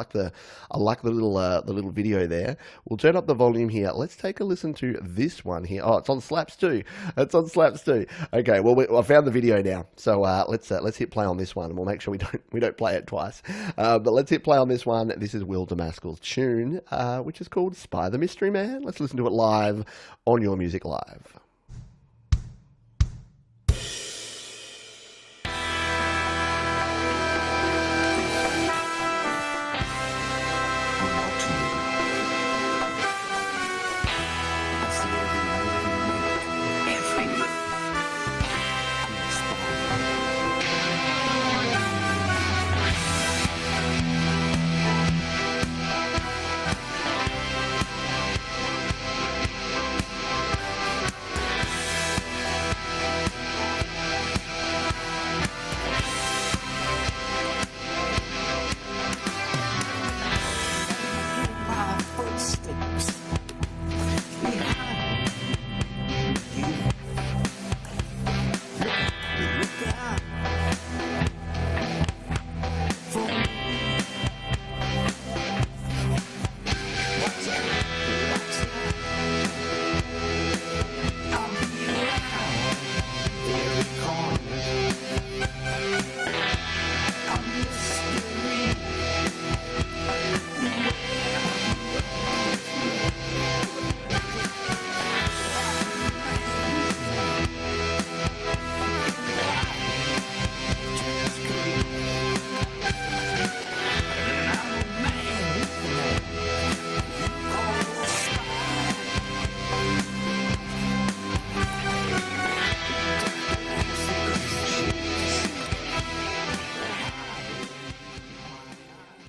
like the little video there. We'll turn up the volume here. Let's take a listen to this one here. Oh, it's on Slaps too. It's on Slaps too. Okay, well I found the video now. So let's hit play on this one, and we'll make sure we don't play it twice. But let's hit play on this one. This is Will Damascus' tune, which is called Spy the Mystery Man. Let's listen to it live on Your Music Live.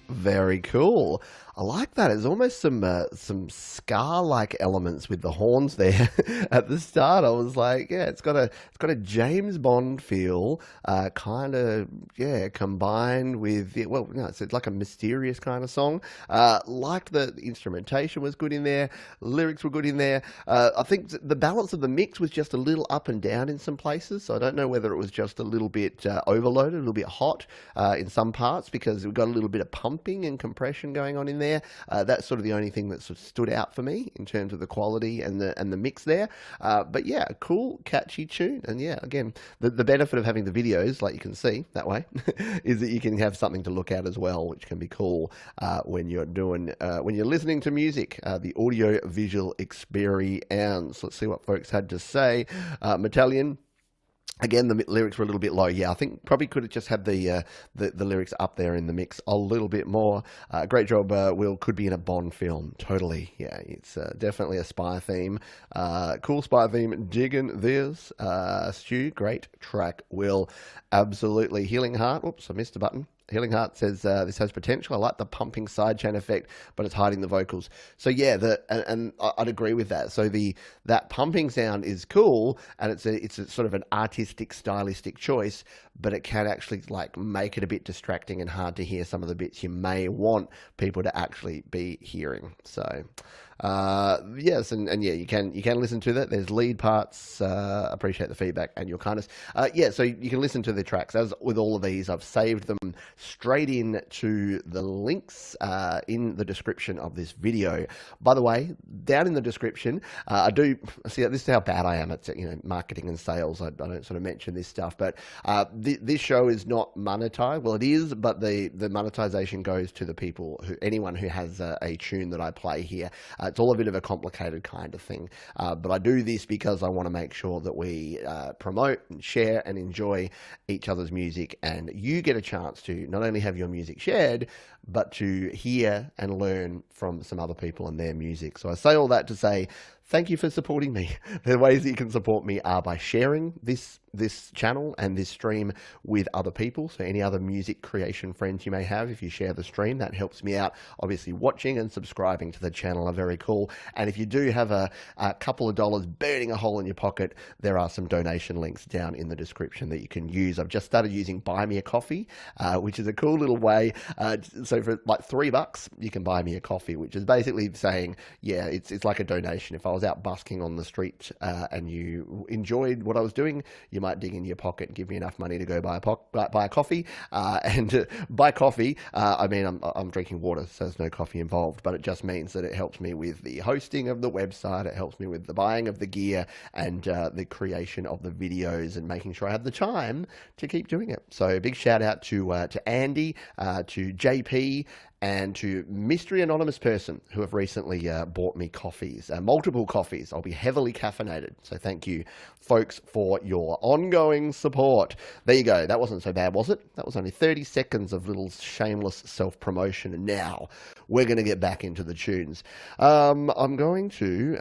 Very cool. I like that. It's almost some ska-like elements with the horns there at the start. I was like, yeah, it's got a James Bond feel, kind of combined with it's like a mysterious kind of song. Liked that the instrumentation was good in there, lyrics were good in there. I think the balance of the mix was just a little up and down in some places. So I don't know whether it was just a little bit overloaded, a little bit hot in some parts, because we've got a little bit of pumping and compression going on in there. That's sort of the only thing that sort of stood out for me in terms of the quality and the mix there. But yeah, cool, catchy tune. And yeah, again, the benefit of having the videos, like you can see that way, is that you can have something to look at as well, which can be cool when you're listening to music, the audio visual experience. Let's see what folks had to say. Metallian. Again, the lyrics were a little bit low. Yeah, I think probably could have just had the lyrics up there in the mix a little bit more. Great job, Will. Could be in a Bond film. Totally. Yeah, it's definitely a spy theme. Cool spy theme. Digging this. Stu, great track, Will. Absolutely. Healing Heart. Oops, I missed a button. Healing Heart says this has potential. I like the pumping sidechain effect, but it's hiding the vocals. So yeah, and I'd agree with that. So that pumping sound is cool, and it's a sort of an artistic, stylistic choice, but it can actually like make it a bit distracting and hard to hear some of the bits you may want people to actually be hearing. So yes, and yeah, you can listen to that. There's lead parts. Appreciate the feedback and your kindness. Yeah, so you can listen to the tracks. As with all of these, I've saved them straight in to the links in the description of this video. By the way, down in the description, I do see this is how bad I am at marketing and sales. I don't sort of mention this stuff, but this show is not monetized. Well, it is, but the monetization goes to the people anyone who has a tune that I play here. It's all a bit of a complicated kind of thing, but I do this because I want to make sure that we promote and share and enjoy each other's music, and you get a chance to not only have your music shared, but to hear and learn from some other people and their music. So I say all that to say thank you for supporting me. The ways that you can support me are by sharing this channel and this stream with other people. So any other music creation friends you may have, if you share the stream, that helps me out. Obviously, watching and subscribing to the channel are very cool. And if you do have a couple of dollars burning a hole in your pocket, there are some donation links down in the description that you can use. I've just started using Buy Me a Coffee, which is a cool little way. So for like $3, you can buy me a coffee, which is basically saying, yeah, it's like a donation. If I was out busking on the street and you enjoyed what I was doing, you might dig in your pocket and give me enough money to go buy a coffee. And by coffee, I mean I'm drinking water, so there's no coffee involved, but it just means that it helps me with the hosting of the website, it helps me with the buying of the gear and the creation of the videos and making sure I have the time to keep doing it. So big shout out to Andy, to JP, and to Mystery Anonymous Person, who have recently bought me coffees, multiple coffees. I'll be heavily caffeinated. So thank you, folks, for your ongoing support. There you go. That wasn't so bad, was it? That was only 30 seconds of little shameless self-promotion. And now we're going to get back into the tunes. I'm going to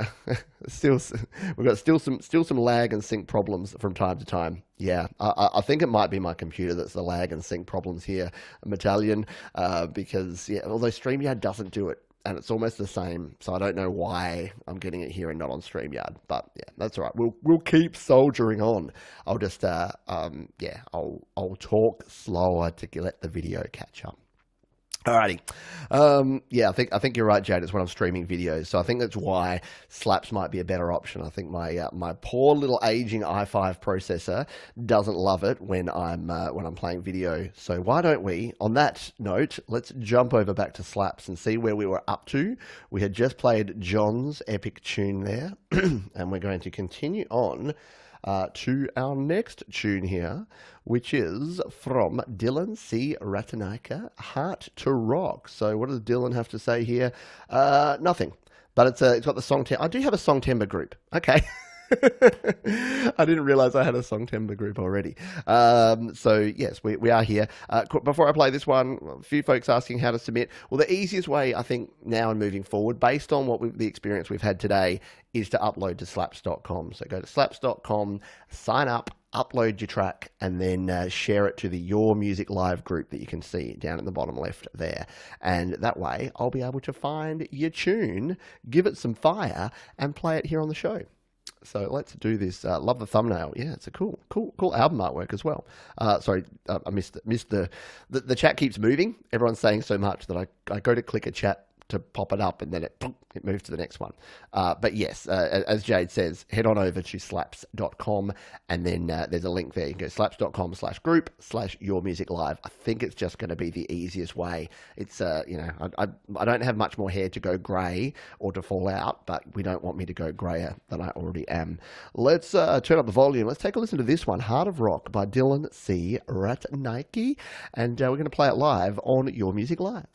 we've got still some lag and sync problems from time to time. Yeah, I think it might be my computer that's the lag and sync problems here, Metallion, because yeah, although StreamYard doesn't do it, and it's almost the same, so I don't know why I'm getting it here and not on StreamYard. But yeah, that's all right. We'll keep soldiering on. I'll just I'll talk slower to let the video catch up. Alrighty. Yeah, I think you're right, Jade. It's when I'm streaming videos, so I think that's why Slaps might be a better option. I think my poor little aging i5 processor doesn't love it when I'm playing video. So why don't we, on that note, let's jump over back to Slaps and see where we were up to. We had just played John's epic tune there, and we're going to continue on to our next tune here, which is from Dylan C. Ratanika, Heart to Rock. So what does Dylan have to say here? Nothing. But it's got the song I do have a Song Timber group. Okay. I didn't realize I had a Song Timber group already. So yes, we are here. Before I play this one, a few folks asking how to submit. Well, the easiest way, I think, now and moving forward, based on the experience we've had today, is to upload to slaps.com. So go to slaps.com, sign up, upload your track, and then share it to the Your Music Live group that you can see down in the bottom left there. And that way, I'll be able to find your tune, give it some fire, and play it here on the show. So let's do this. Love the thumbnail. Yeah, it's a cool album artwork as well. Sorry, I missed the chat keeps moving. Everyone's saying so much that I go to click a chat to pop it up, and then it moves to the next one. But yes, as Jade says, head on over to slaps.com, and then there's a link there. You can go slaps.com/group/yourmusiclive. I think it's just going to be the easiest way. It's I don't have much more hair to go grey or to fall out, but we don't want me to go greyer than I already am. Let's turn up the volume. Let's take a listen to this one, Heart of Rock by Dylan C. Ratnike, and we're going to play it live on Your Music Live.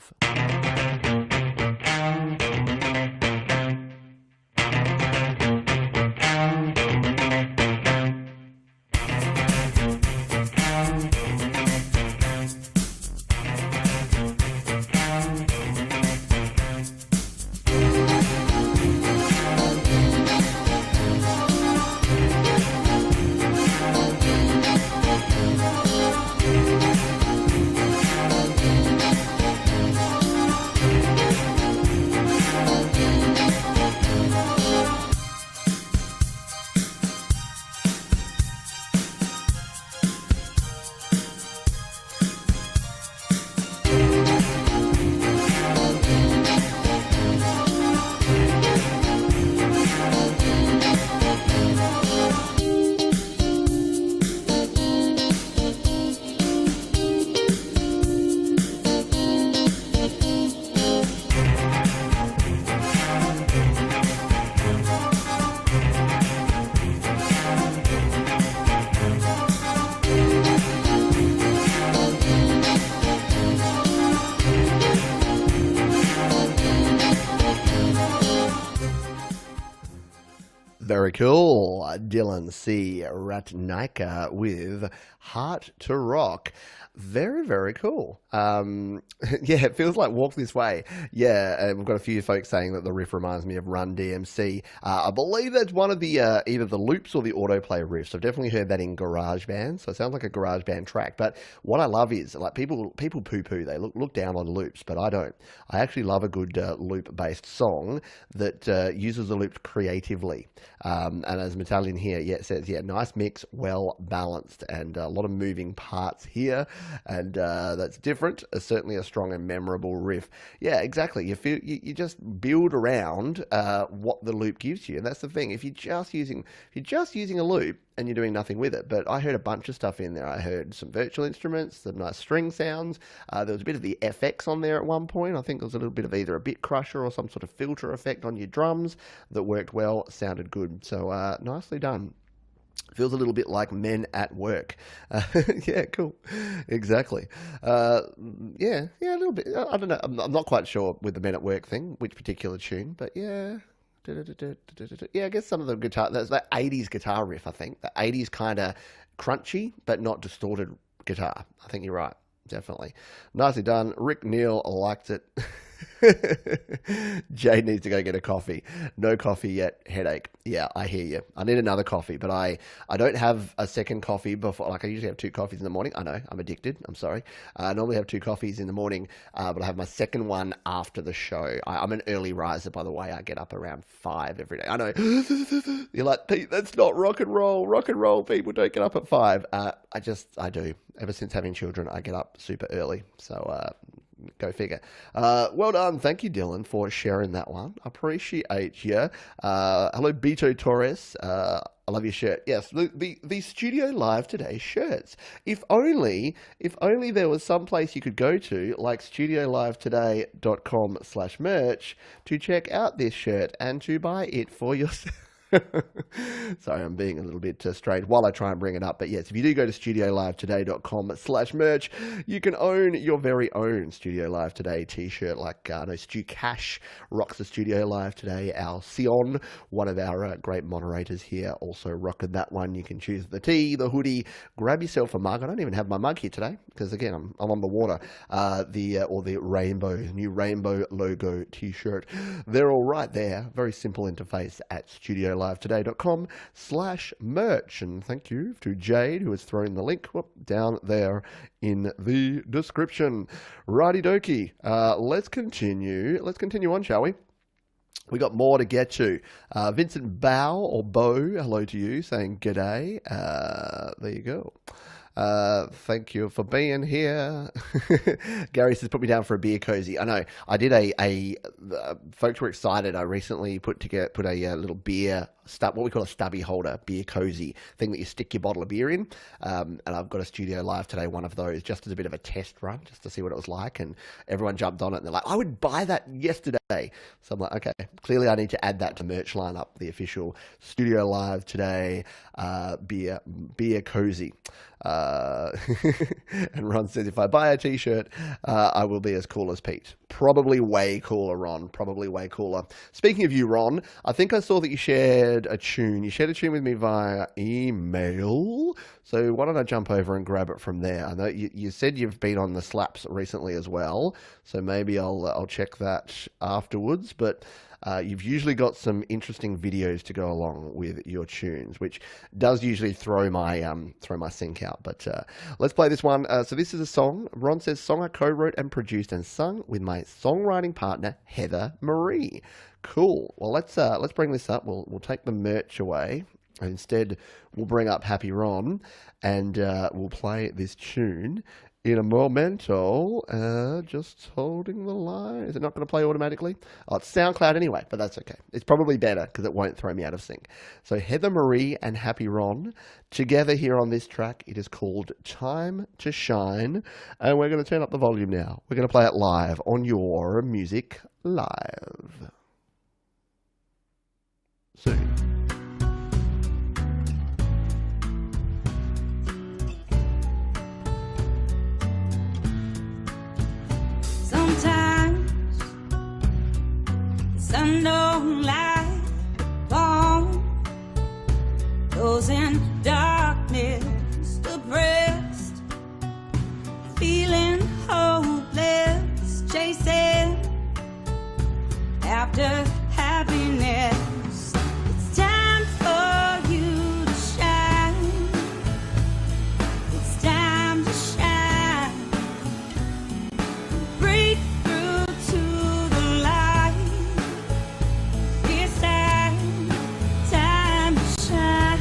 Very cool. Dylan C. Ratnaika with Heart to Rock. Very, very cool. Yeah, it feels like Walk This Way. Yeah, we've got a few folks saying that the riff reminds me of Run DMC. I believe that's one of the either the loops or the autoplay riffs. I've definitely heard that in GarageBand, so it sounds like a GarageBand track. But what I love is like people poo-poo, they look down on loops, but I don't. I actually love a good loop-based song that uses the loops creatively. And as Metallian here, yeah, it says, yeah, nice mix, well balanced, and a lot of moving parts here. And that's different. Certainly a strong and memorable riff. Yeah, exactly. You just build around what the loop gives you, and that's the thing. If you're just using a loop and you're doing nothing with it. But I heard a bunch of stuff in there. I heard some virtual instruments, some nice string sounds. There was a bit of the FX on there at one point. I think there was a little bit of either a bit crusher or some sort of filter effect on your drums that worked well, sounded good. So nicely done. Feels a little bit like Men at Work. Yeah, cool. Exactly. Yeah, a little bit. I don't know. I'm not quite sure with the Men at Work thing, which particular tune, but yeah. Yeah, I guess some of the guitar, that's that 80s guitar riff, I think. The 80s kind of crunchy, but not distorted guitar. I think you're right. Definitely. Nicely done. Rick Neal liked it. Jade needs to go get a coffee. No coffee yet. Headache. Yeah, I hear you. I need another coffee, but I don't have a second coffee before. Like I usually have 2 coffees in the morning. I know, I'm addicted. I'm sorry. I normally have 2 coffees in the morning, but I have my second one after the show. I'm an early riser, by the way. I get up around 5 every day. I know. You're like, Pete, that's not rock and roll. Rock and roll people don't get up at 5. I do. Ever since having children, I get up super early. So, go figure. Well done. Thank you, Dylan, for sharing that one. Appreciate you. Hello, Beto Torres. I love your shirt. Yes, the Studio Live Today shirts. If only there was some place you could go to, like studiolivetoday.com/merch, to check out this shirt and to buy it for yourself. Sorry, I'm being a little bit strange while I try and bring it up. But yes, if you do go to studiolivetoday.com/merch, you can own your very own Studio Live Today t-shirt. Like, I know Stu Cash rocks the Studio Live Today. Our Sion, one of our great moderators here, also rocking that one. You can choose the tee, the hoodie, grab yourself a mug. I don't even have my mug here today because, again, I'm on the water. Or the new rainbow logo t-shirt. They're all right there. Very simple interface at studiolivetoday.com/merch. And thank you to Jade, who has thrown the link down there in the description. Righty dokie. Let's continue. Let's continue on, shall we? We got more to get to. Vincent Bow, or Bo, hello to you, saying g'day. There you go. Thank you for being here. Gary says, put me down for a beer cozy. I know. I did folks were excited. I recently put a little beer, what we call a stubby holder, beer cozy thing that you stick your bottle of beer in. And I've got a Studio Live Today, one of those, just as a bit of a test run, just to see what it was like. And everyone jumped on it and they're like, I would buy that yesterday. So I'm like, okay, clearly I need to add that to merch lineup, the official Studio Live Today beer cozy. And Ron says, if I buy a t-shirt, I will be as cool as Pete. Probably way cooler, Ron. Probably way cooler. Speaking of you, Ron, I think I saw that you shared a tune. You shared a tune with me via email. So why don't I jump over and grab it from there? I know you said you've been on the slaps recently as well. So maybe I'll check that afterwards. But you've usually got some interesting videos to go along with your tunes, which does usually throw my sync out. But let's play this one. So this is a song. Ron says, song I co-wrote and produced and sung with my songwriting partner Heather Marie. Cool. Well, let's bring this up. We'll take the merch away. And instead, we'll bring up Happy Ron, and we'll play this tune in a momento. Just holding the line. Is it not going to play automatically? Oh, it's SoundCloud anyway, but that's okay. It's probably better because it won't throw me out of sync. So Heather Marie and Happy Ron together here on this track. It is called Time to Shine, and we're going to turn up the volume now. We're going to play it live on Your Music Live. Soon. Sometimes the sun don't light long, goes in darkness to pray. after happiness. It's time for you to shine. It's time to shine. Break through to the light. It's time to shine.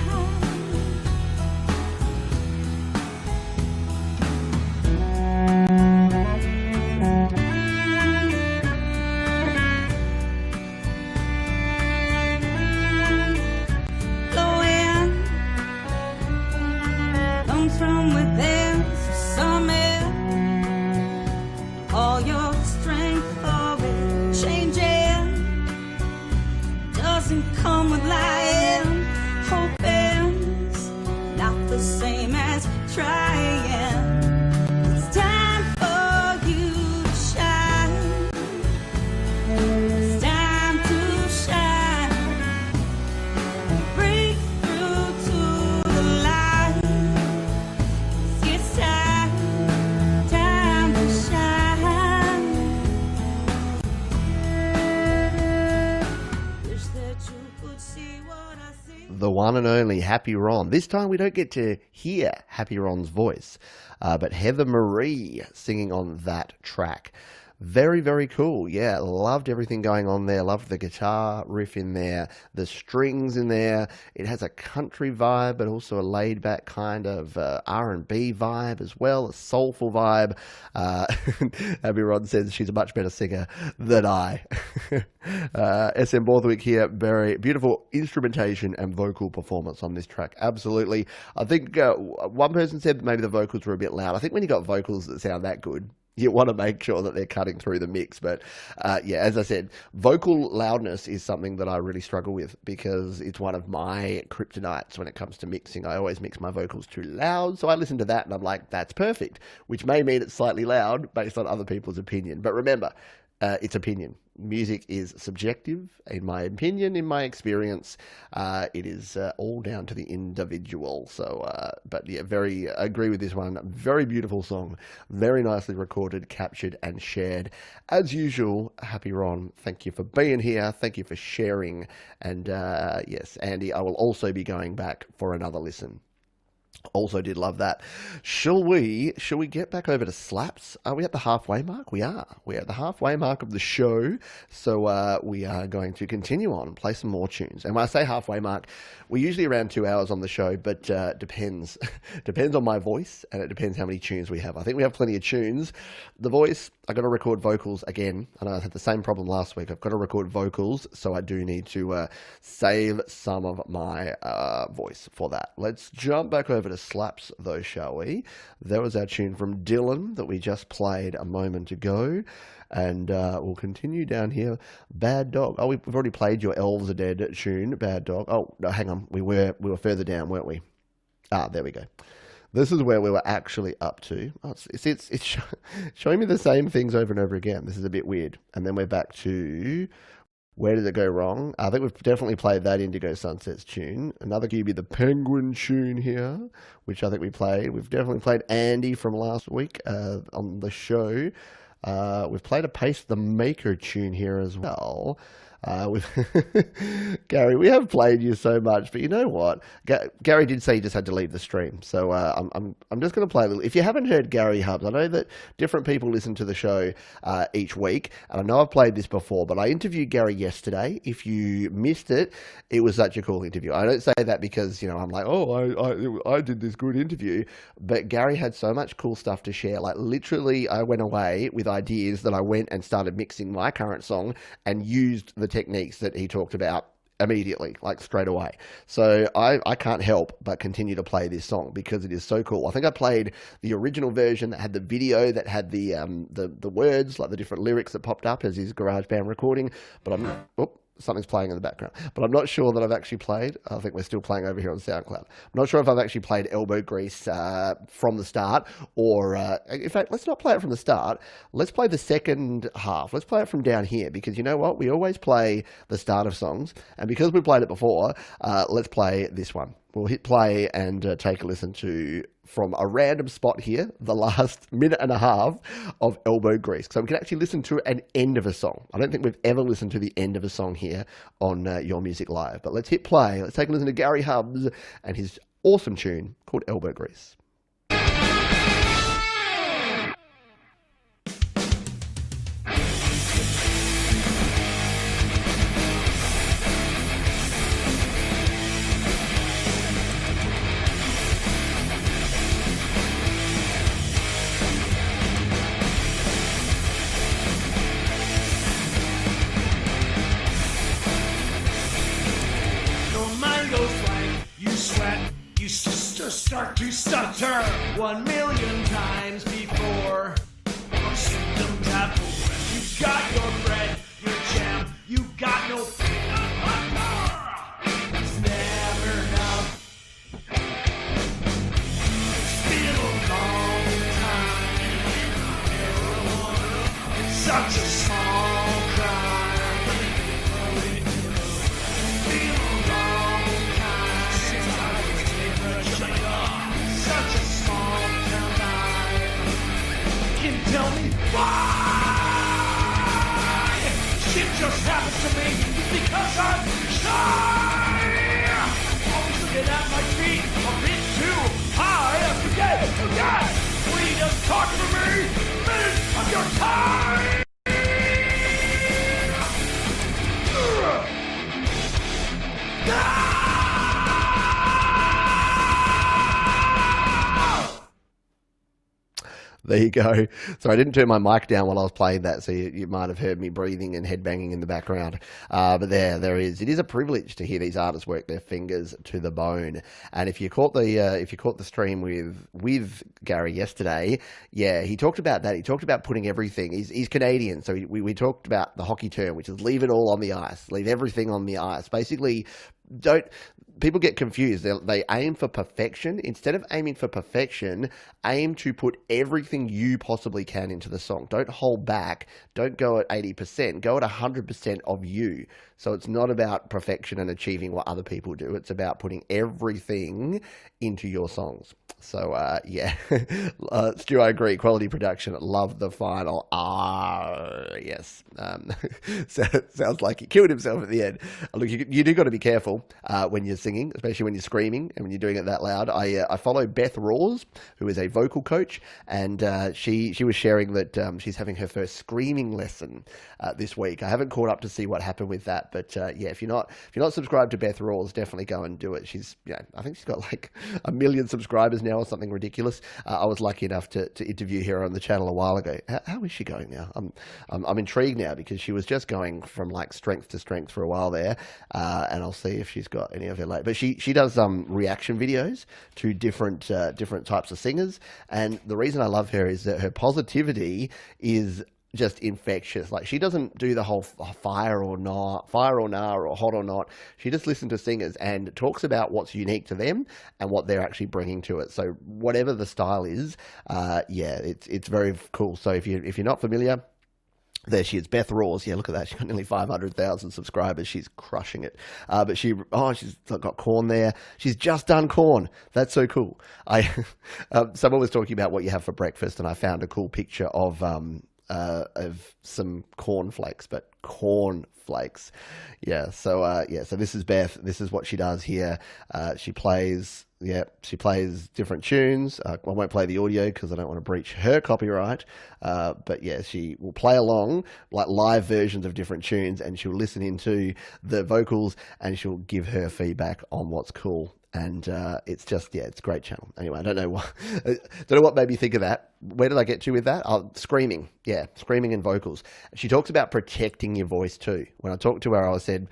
Flowing comes from within, so summit all your strength for it. Changing doesn't come with lying. Hoping's not the same as trying. It's time for you to shine. It's time to shine. Break through to the light. It's time to shine. Wish that you could see what I see. The one and only Happy Ron. This time we don't get to hear Happy Ron's voice, but Heather Marie singing on that track. Very, very cool. Yeah, loved everything going on there. Loved the guitar riff in there, the strings in there. It has a country vibe, but also a laid-back kind of R&B vibe as well, a soulful vibe. Abby Rod says she's a much better singer than I. SM Borthwick here, very beautiful instrumentation and vocal performance on this track. Absolutely. I think one person said maybe the vocals were a bit loud. I think when you got vocals that sound that good, you want to make sure that they're cutting through the mix. But yeah, as I said, vocal loudness is something that I really struggle with because it's one of my kryptonites when it comes to mixing. I always mix my vocals too loud. So I listen to that and I'm like, that's perfect, which may mean it's slightly loud based on other people's opinion. But remember, it's opinion. Music is subjective, in my opinion, in my experience. It is all down to the individual. So, but yeah, very agree with this one. Very beautiful song, very nicely recorded, captured, and shared. As usual, Happy Ron, thank you for being here. Thank you for sharing. And yes, Andy, I will also be going back for another listen. Also did love that. Shall we get back over to slaps? Are we at the halfway mark? We are. We're at the halfway mark of the show. So we are going to continue on, play some more tunes. And when I say halfway mark, we're usually around 2 hours on the show, but depends. Depends on my voice, and it depends how many tunes we have. I think we have plenty of tunes. The voice, I got to record vocals again. I know I had the same problem last week. I've got to record vocals, so I do need to save some of my voice for that. Let's jump back over to slaps, though, shall we? That was our tune from Dylan that we just played a moment ago. And we'll continue down here. Bad Dog. Oh, we've already played your Elves Are Dead tune, Bad Dog. Oh, no, hang on. We were further down, weren't we? Ah, there we go. This is where we were actually up to. Oh, it's showing me the same things over and over again. This is a bit weird. And then we're back to... Where did it go wrong? I think we've definitely played that Indigo Sunsets tune. Another QB, the Penguin tune here, which I think we played. We've definitely played Andy from last week on the show. We've played a Pace the Maker tune here as well. Gary, we have played you so much, but you know what? Gary did say he just had to leave the stream, so I'm just going to play a little. If you haven't heard Gary Hubs, I know that different people listen to the show each week, and I know I've played this before, but I interviewed Gary yesterday. If you missed it, it was such a cool interview. I don't say that because, you know, I'm like, oh, I did this good interview, but Gary had so much cool stuff to share. Like, literally, I went away with ideas that I went and started mixing my current song and used the techniques that he talked about immediately, like straight away. So I can't help but continue to play this song because it is so cool. I think I played the original version that had the video that had the words, like the different lyrics that popped up as his GarageBand recording, but I'm something's playing in the background, but I'm not sure that I've actually played. I think we're still playing over here on SoundCloud. I'm not sure if I've actually played Elbow Grease from the start, or in fact, let's not play it from the start. Let's play the second half. Let's play it from down here, because you know what? We always play the start of songs, and because we played it before, let's play this one. we'll hit play and take a listen to, from a random spot here, the last minute and a half of Elbow Grease. So we can actually listen to an end of a song. I don't think we've ever listened to the end of a song here on Your Music Live. But let's hit play. Let's take a listen to Gary Hubbs and his awesome tune called Elbow Grease. Start to stutter 1,000,000 times before your symptoms have progressed. You got your bread, your jam, you got no it's never enough. It's been a long time. It's such a small crime. It's been a long time since I was taken a chance. Such a small time. Can you tell me why? Shit just happens to me because I'm shy. Always looking at my feet a bit too high. Forget, please just talk to me. Minute of your time. There you go. So I didn't turn my mic down while I was playing that, so you might have heard me breathing and headbanging in the background. But there is. It is a privilege to hear these artists work their fingers to the bone. And if you caught the stream with Gary yesterday, yeah, he talked about that. He talked about putting everything. He's Canadian, so we talked about the hockey term, which is leave it all on the ice, leave everything on the ice. Basically, people get confused. They aim for perfection. Instead of aiming for perfection, aim to put everything you possibly can into the song. Don't hold back. Don't go at 80%. Go at 100% of you. So it's not about perfection and achieving what other people do. It's about putting everything into your songs. So, yeah. Stu, I agree. Quality production. Love the final R. Yes. Sounds like he killed himself at the end. Look, you do got to be careful when you're singing, especially when you're screaming and when you're doing it that loud. I follow Beth Rawls, who is a vocal coach, and she was sharing that she's having her first screaming lesson this week. I haven't caught up to see what happened with that, but yeah, if you're not subscribed to Beth Rawls, definitely go and do it. She's I think she's got like 1 million subscribers now or something ridiculous. I was lucky enough to interview her on the channel a while ago. How is she going now? I'm intrigued now because she was just going from like strength to strength for a while there, and I'll see if she's got any of her late. But she does reaction videos to different types of singers, and the reason I love her is that her positivity is just infectious. Like, she doesn't do the whole fire or nah or hot or not. She just listens to singers and talks about what's unique to them and what they're actually bringing to it. So whatever the style is, yeah, it's very cool. So if you're not familiar, there she is, Beth Rawls. Yeah, look at that. She's got nearly 500,000 subscribers. She's crushing it. But she's got Corn there. She's just done Corn. That's so cool. Someone was talking about what you have for breakfast, and I found a cool picture of some cornflakes, but cornflakes. Yeah. So so this is Beth. This is what she does here. She plays different tunes. I won't play the audio because I don't want to breach her copyright. But yeah, she will play along like live versions of different tunes, and she'll listen into the vocals and she'll give her feedback on what's cool. And it's just, yeah, it's a great channel. Anyway, I don't know what made me think of that. Where did I get to with that? Screaming. Yeah, screaming and vocals. She talks about protecting your voice too. When I talked to her, I said,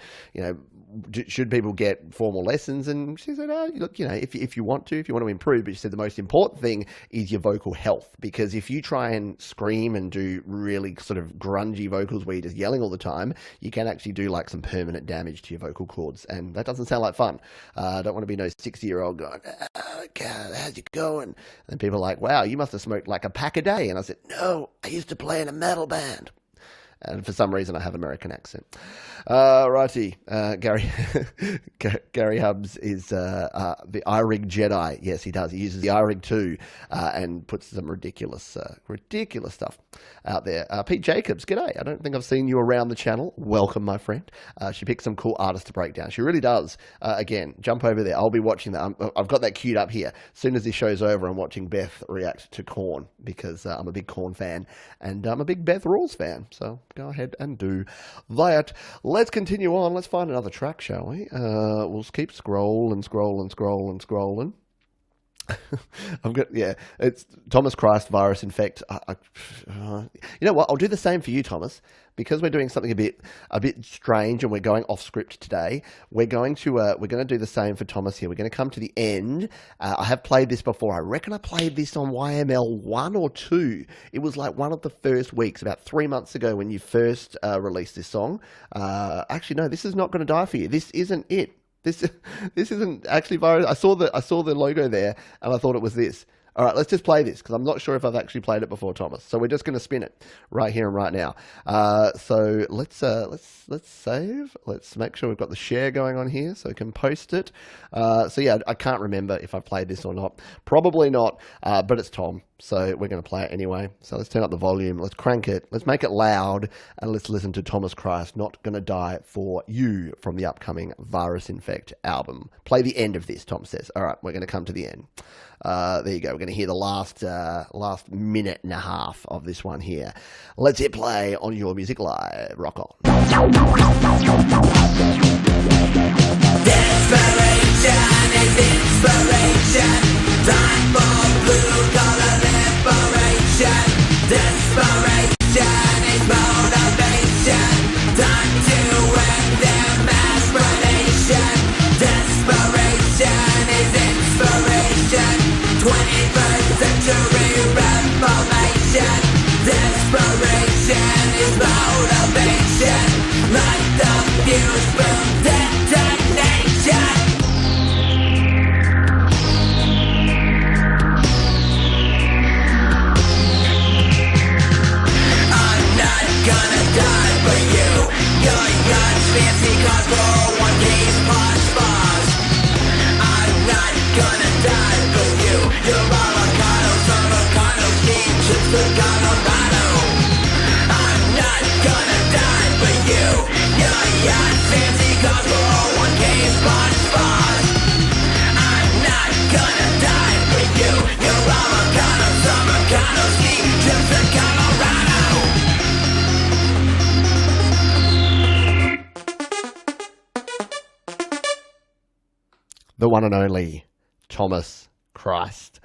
should people get formal lessons? And she said, oh, look, if you want to improve. But she said the most important thing is your vocal health. Because if you try and scream and do really sort of grungy vocals where you're just yelling all the time, you can actually do like some permanent damage to your vocal cords. And that doesn't sound like fun. I don't want to be no 60-year-old going, oh, God, how's it going? And people are like, wow, you must have smoked like a pack a day. And I said, no, I used to play in a metal band. And for some reason, I have American accent. Righty. Gary Gary Hubbs is the iRig Jedi. Yes, he does. He uses the iRig 2 and puts some ridiculous stuff out there. Pete Jacobs, g'day. I don't think I've seen you around the channel. Welcome, my friend. She picks some cool artists to break down. She really does. Again, jump over there. I'll be watching that. I've got that queued up here. As soon as this show's over, I'm watching Beth react to Korn because I'm a big Korn fan and I'm a big Beth Rawls fan. So go ahead and do that. Let's continue on. Let's find another track, shall we? We'll keep scrolling. It's Thomas Christ, Virus Infect. You know what? I'll do the same for you, Thomas, because we're doing something a bit strange and we're going off script today. We're going to do the same for Thomas here. We're going to come to the end. I have played this before. I reckon I played this on YML 1 or 2. It was like one of the first weeks, about 3 months ago when you first released this song. Actually, no, this is Not Gonna Die For You. This isn't it. This isn't actually Virus. I saw the logo there, and I thought it was this. All right, let's just play this, because I'm not sure if I've actually played it before, Thomas. So we're just going to spin it right here and right now. So let's save. Let's make sure we've got the share going on here so we can post it. So yeah, I can't remember if I've played this or not. Probably not, but it's Tom, so we're going to play it anyway. So let's turn up the volume. Let's crank it. Let's make it loud, and let's listen to Thomas Christ, Not Gonna Die For You, from the upcoming Virus Infect album. Play the end of this, Tom says. All right, we're going to come to the end. There you go. We're going to hear the last minute and a half of this one here. Let's hit play on Your Music Live. Rock on. Desperation is inspiration. Time for blue collar liberation. Desperation is motivation. Time to end their aspiration. Desperation is inspiration. 21st century reformation. Desperation is motivation. Like the fuse from detonation. I'm not gonna die for you. Your guns fancy cause for one case plus bars. I'm not gonna die for you. Your avocados, avocados, king chips to Colorado. I'm not gonna die for you. Your yacht fancy cause for one case plus bars. I'm not gonna die for you. Your avocados, avocados, king chips to Colorado. The one and only Thomas Christ.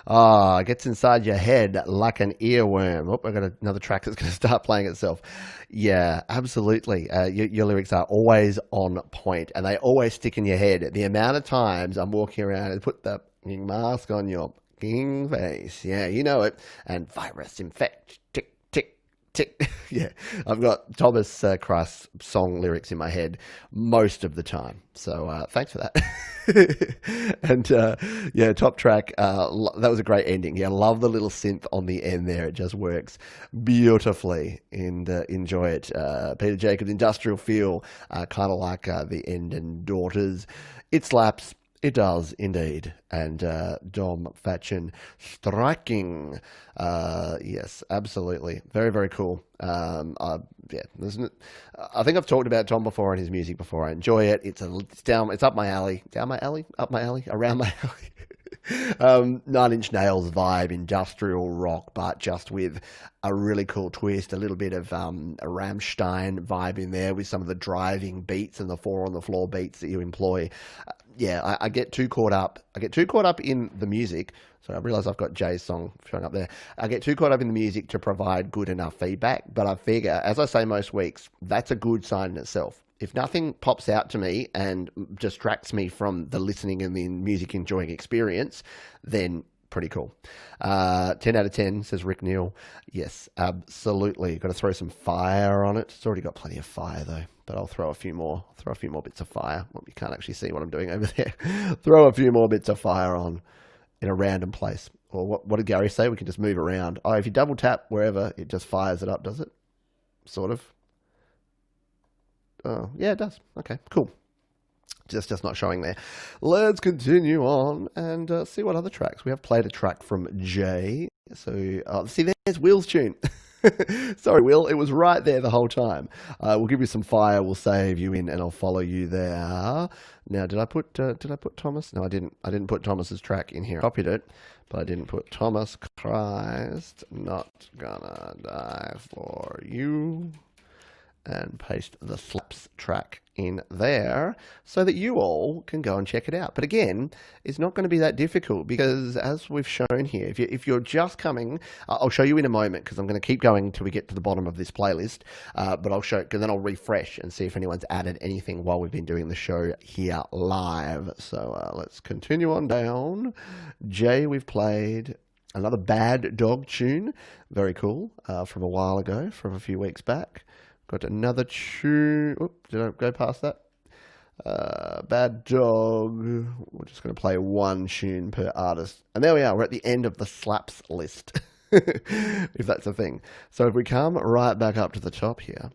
Ah, gets inside your head like an earworm. Oh, I've got another track that's going to start playing itself. Yeah, absolutely. Your lyrics are always on point, and they always stick in your head. The amount of times I'm walking around and put the mask on your face. Yeah, you know it. And virus infect. Tick, tick, tick. Yeah, I've got Thomas Christ's song lyrics in my head most of the time. So thanks for that. And yeah, top track. That was a great ending. Yeah, I love the little synth on the end there. It just works beautifully, and enjoy it. Peter Jacobs, Industrial Feel, kind of like the End and Daughters. It slaps. It does indeed. And Dom Fatchin, Striking. Yes, absolutely. Very, very cool. Yeah, I think I've talked about Tom before and his music before. I enjoy it. It's up my alley. Down my alley? Up my alley? Around my alley. 9 Inch Nails vibe, industrial rock, but just with a really cool twist, a little bit of a Rammstein vibe in there with some of the driving beats and the 4 on the floor beats that you employ. Yeah, I get too caught up. I get too caught up in the music. So I realise I've got Jay's song showing up there. I get too caught up in the music to provide good enough feedback, but I figure, as I say most weeks, that's a good sign in itself. If nothing pops out to me and distracts me from the listening and the music enjoying experience, then pretty cool. 10 out of 10, says Rick Neal. Yes, absolutely. Got to throw some fire on it. It's already got plenty of fire though, but I'll throw a few more. Throw a few more bits of fire. Well, you can't actually see what I'm doing over there. Throw a few more bits of fire on in a random place. Or what did Gary say? We can just move around. Oh, if you double tap wherever, it just fires it up, does it? sort of. Oh, yeah, it does. Okay, cool. Just not showing there. Let's continue on and see what other tracks. We have played a track from Jay. So, see, there's Will's tune. Sorry, Will. It was right there the whole time. We'll give you some fire. We'll save you in, and I'll follow you there. Now, did I put Thomas? No, I didn't. I didn't put Thomas's track in here. I copied it, but I didn't put Thomas Christ. Not gonna die for you. And paste the Slaps track in there so that you all can go and check it out. But again, it's not going to be that difficult because as we've shown here, if you're just coming, I'll show you in a moment because I'm going to keep going until we get to the bottom of this playlist. But I'll show, because then I'll refresh and see if anyone's added anything while we've been doing the show here live. So let's continue on down. Jay, we've played another Bad Dog tune. Very cool. From a while ago, from a few weeks back. Got another tune. Oop, did I go past that? Bad Dog. We're just going to play one tune per artist. And there we are. We're at the end of the Slaps list. If that's a thing. So if we come right back up to the top here.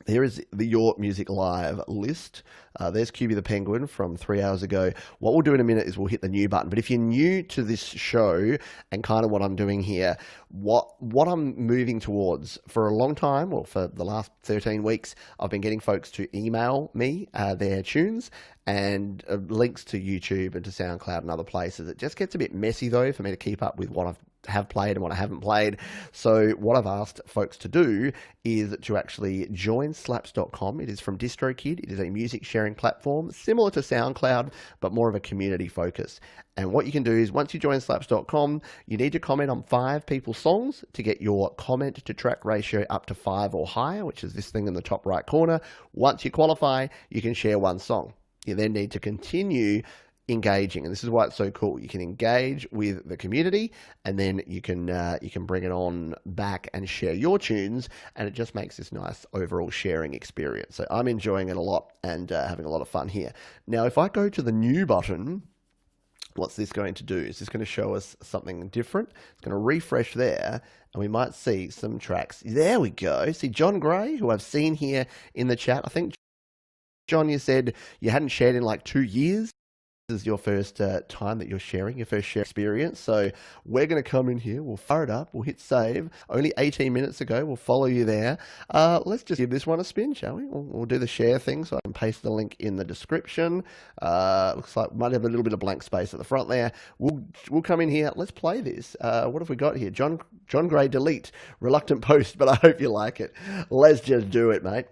Here is the Your Music Live list. There's QB the Penguin from 3 hours ago. What we'll do in a minute is we'll hit the new button. But if you're new to this show and kind of what I'm doing here, what I'm moving towards for a long time, or for the last 13 weeks, I've been getting folks to email me their tunes and links to YouTube and to SoundCloud and other places. It just gets a bit messy though for me to keep up with what I've have played and what I haven't played. So what I've asked folks to do is to actually join slaps.com. It is from DistroKid. It is a music sharing platform similar to SoundCloud, but more of a community focus. And what you can do is once you join slaps.com, you need to comment on 5 people's songs to get your comment to track ratio up to 5 or higher, which is this thing in the top right corner. Once you qualify, you can share one song. You then need to continue engaging, and this is why it's so cool. You can engage with the community, and then you can bring it on back and share your tunes, and it just makes this nice overall sharing experience. So I'm enjoying it a lot and having a lot of fun here. Now, if I go to the new button, what's this going to do? Is this going to show us something different? It's going to refresh there, and we might see some tracks. There we go. See John Gray, who I've seen here in the chat. I think, John, you said you hadn't shared in like 2 years. This is your first time that you're sharing, your first share experience. So we're going to come in here, we'll fire it up, we'll hit save. Only 18 minutes ago, we'll follow you there. Let's just give this one a spin, shall we? We'll do the share thing, so I can paste the link in the description. Looks like we might have a little bit of blank space at the front there. We'll come in here, let's play this. What have we got here? John Gray delete, reluctant post, but I hope you like it. Let's just do it, mate.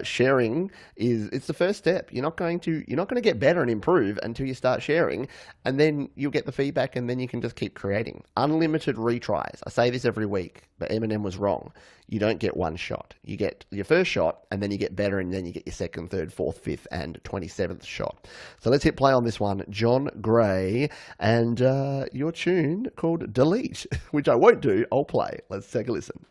Sharing it's the first step. You're not going to get better and improve until you start sharing, and then you'll get the feedback, and then you can just keep creating. Unlimited retries. I say this every week, but Eminem was wrong. You don't get one shot. You get your first shot, and then you get better, and then you get your second, third, fourth, fifth, and 27th shot. So let's hit play on this one. John Gray, and your tune called Delete, which I won't do. I'll play. Let's take a listen.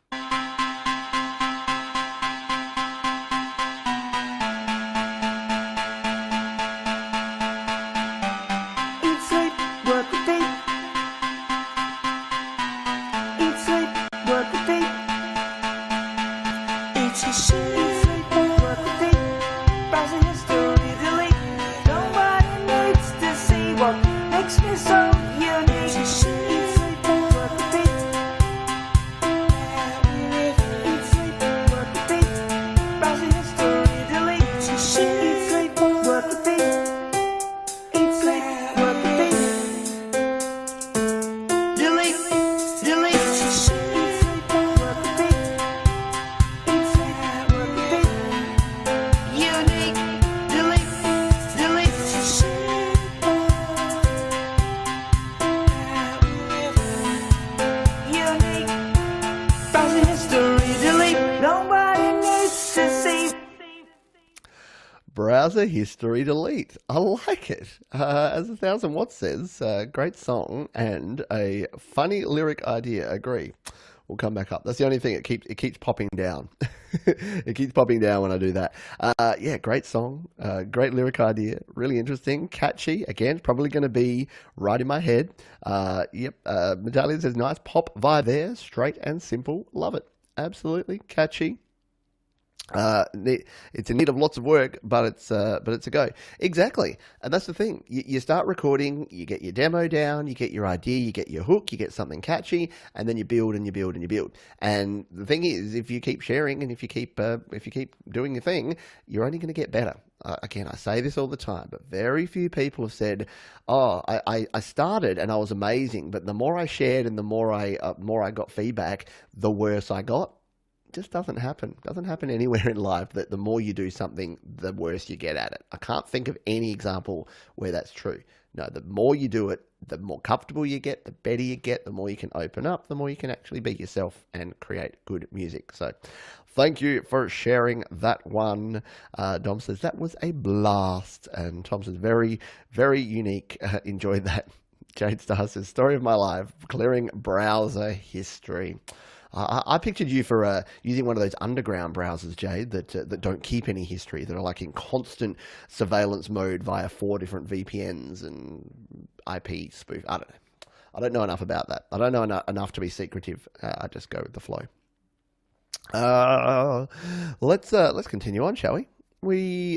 Browser history delete. I like it. As 1000 Watts says, great song and a funny lyric idea. Agree. We'll come back up. That's the only thing. It keeps popping down. It keeps popping down when I do that. Yeah, great song. Great lyric idea. Really interesting. Catchy. Again, probably going to be right in my head. Yep. Medallion says nice pop vibe there. Straight and simple. Love it. absolutely catchy. It's in need of lots of work, but it's a go. Exactly, and that's the thing. You start recording, you get your demo down, you get your idea, you get your hook, you get something catchy, and then you build and you build and you build. And the thing is, if you keep sharing and if you keep doing your thing, you're only going to get better. Again, I say this all the time, but very few people have said, "Oh, I started and I was amazing, but the more I shared and the more I got feedback, the worse I got." Just doesn't happen. Doesn't happen anywhere in life that the more you do something, the worse you get at it. I can't think of any example where that's true. No, the more you do it, the more comfortable you get, the better you get, the more you can open up, the more you can actually be yourself and create good music. So thank you for sharing that one. Dom says that was a blast. And Tom says very, very unique. Enjoyed that. Jade Star says, story of my life, clearing browser history. I pictured you for using one of those underground browsers, Jade, that don't keep any history, that are like in constant surveillance mode via 4 different VPNs and IP spoof. I don't know. I don't know enough about that. I don't know enough to be secretive. I just go with the flow. Let's continue on, shall we?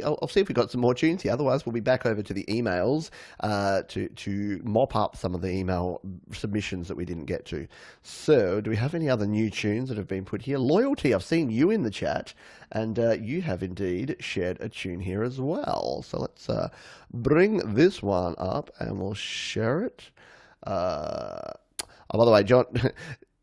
I'll see if we got some more tunes here. Otherwise, we'll be back over to the emails to mop up some of the email submissions that we didn't get to. So, do we have any other new tunes that have been put here? Loyalty, I've seen you in the chat, and you have indeed shared a tune here as well. So let's bring this one up, and we'll share it. By the way,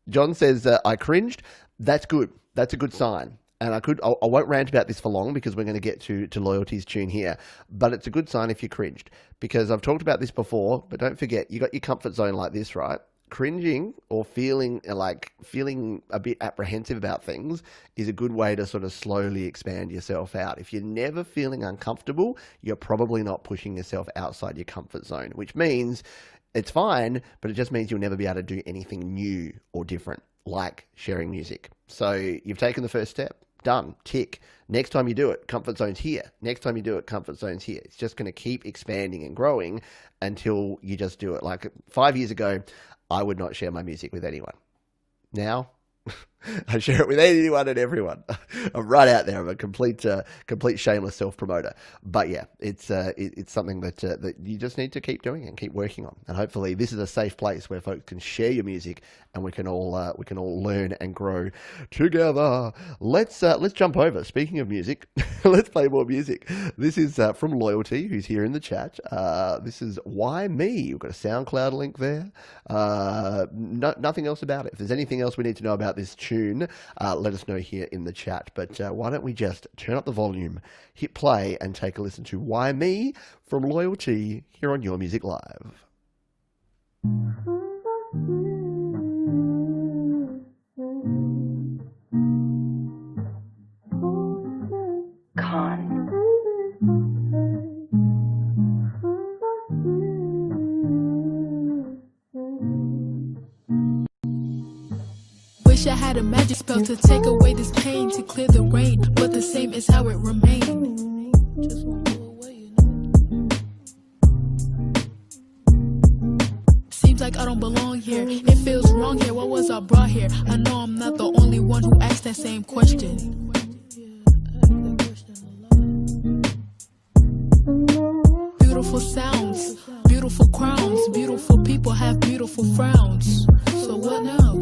John says, I cringed. That's good. That's a good sign. And I won't rant about this for long because we're going to get to Loyalty's tune here. But it's a good sign if you cringed. Because I've talked about this before, but don't forget, you got your comfort zone like this, right? Cringing or feeling a bit apprehensive about things is a good way to sort of slowly expand yourself out. If you're never feeling uncomfortable, you're probably not pushing yourself outside your comfort zone, which means it's fine, but it just means you'll never be able to do anything new or different, like sharing music. So you've taken the first step. Done. Tick. Next time you do it, comfort zone's here. Next time you do it, comfort zone's here. It's just going to keep expanding and growing until you just do it. Like 5 years ago, I would not share my music with anyone. Now, I share it with anyone and everyone. I'm right out there. I'm a complete shameless self-promoter. But yeah, it's something that you just need to keep doing and keep working on. And hopefully, this is a safe place where folks can share your music and we can all learn and grow together. Let's jump over. Speaking of music, let's play more music. This is from Loyalty, who's here in the chat. This is Why Me. We've got a SoundCloud link there. Nothing else about it. If there's anything else we need to know about this tune, let us know here in the chat. But why don't we just turn up the volume, hit play, and take a listen to Why Me from Loyalty here on Your Music Live. Wish I had a magic spell to take away this pain, to clear the rain, but the same is how it remains. Just won't go away, you know. Seems like I don't belong here. It feels wrong here. What was I brought here? I know I'm not the only one who asked that same question. Beautiful sounds, beautiful crowns, beautiful people have beautiful frowns. So what now?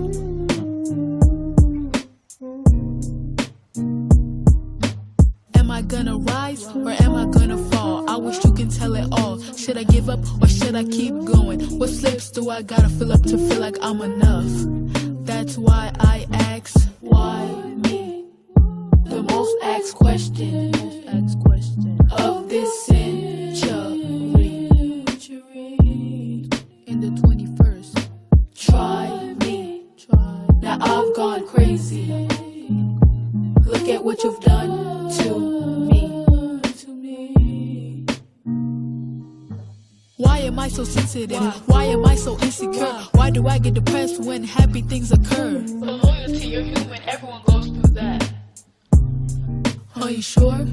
Am I gonna rise or am I gonna fall? I wish you can tell it all. Should I give up or should I keep going? What slips do I gotta fill up to feel like I'm enough? That's why I ask, why me? The most asked question of this century. In the 21st, try me. Now I've gone crazy. Look at what you've done to me. Why am I so sensitive? Why am I so insecure? Why do I get depressed when happy things occur? But loyalty, you're human, everyone goes through that. Are you sure?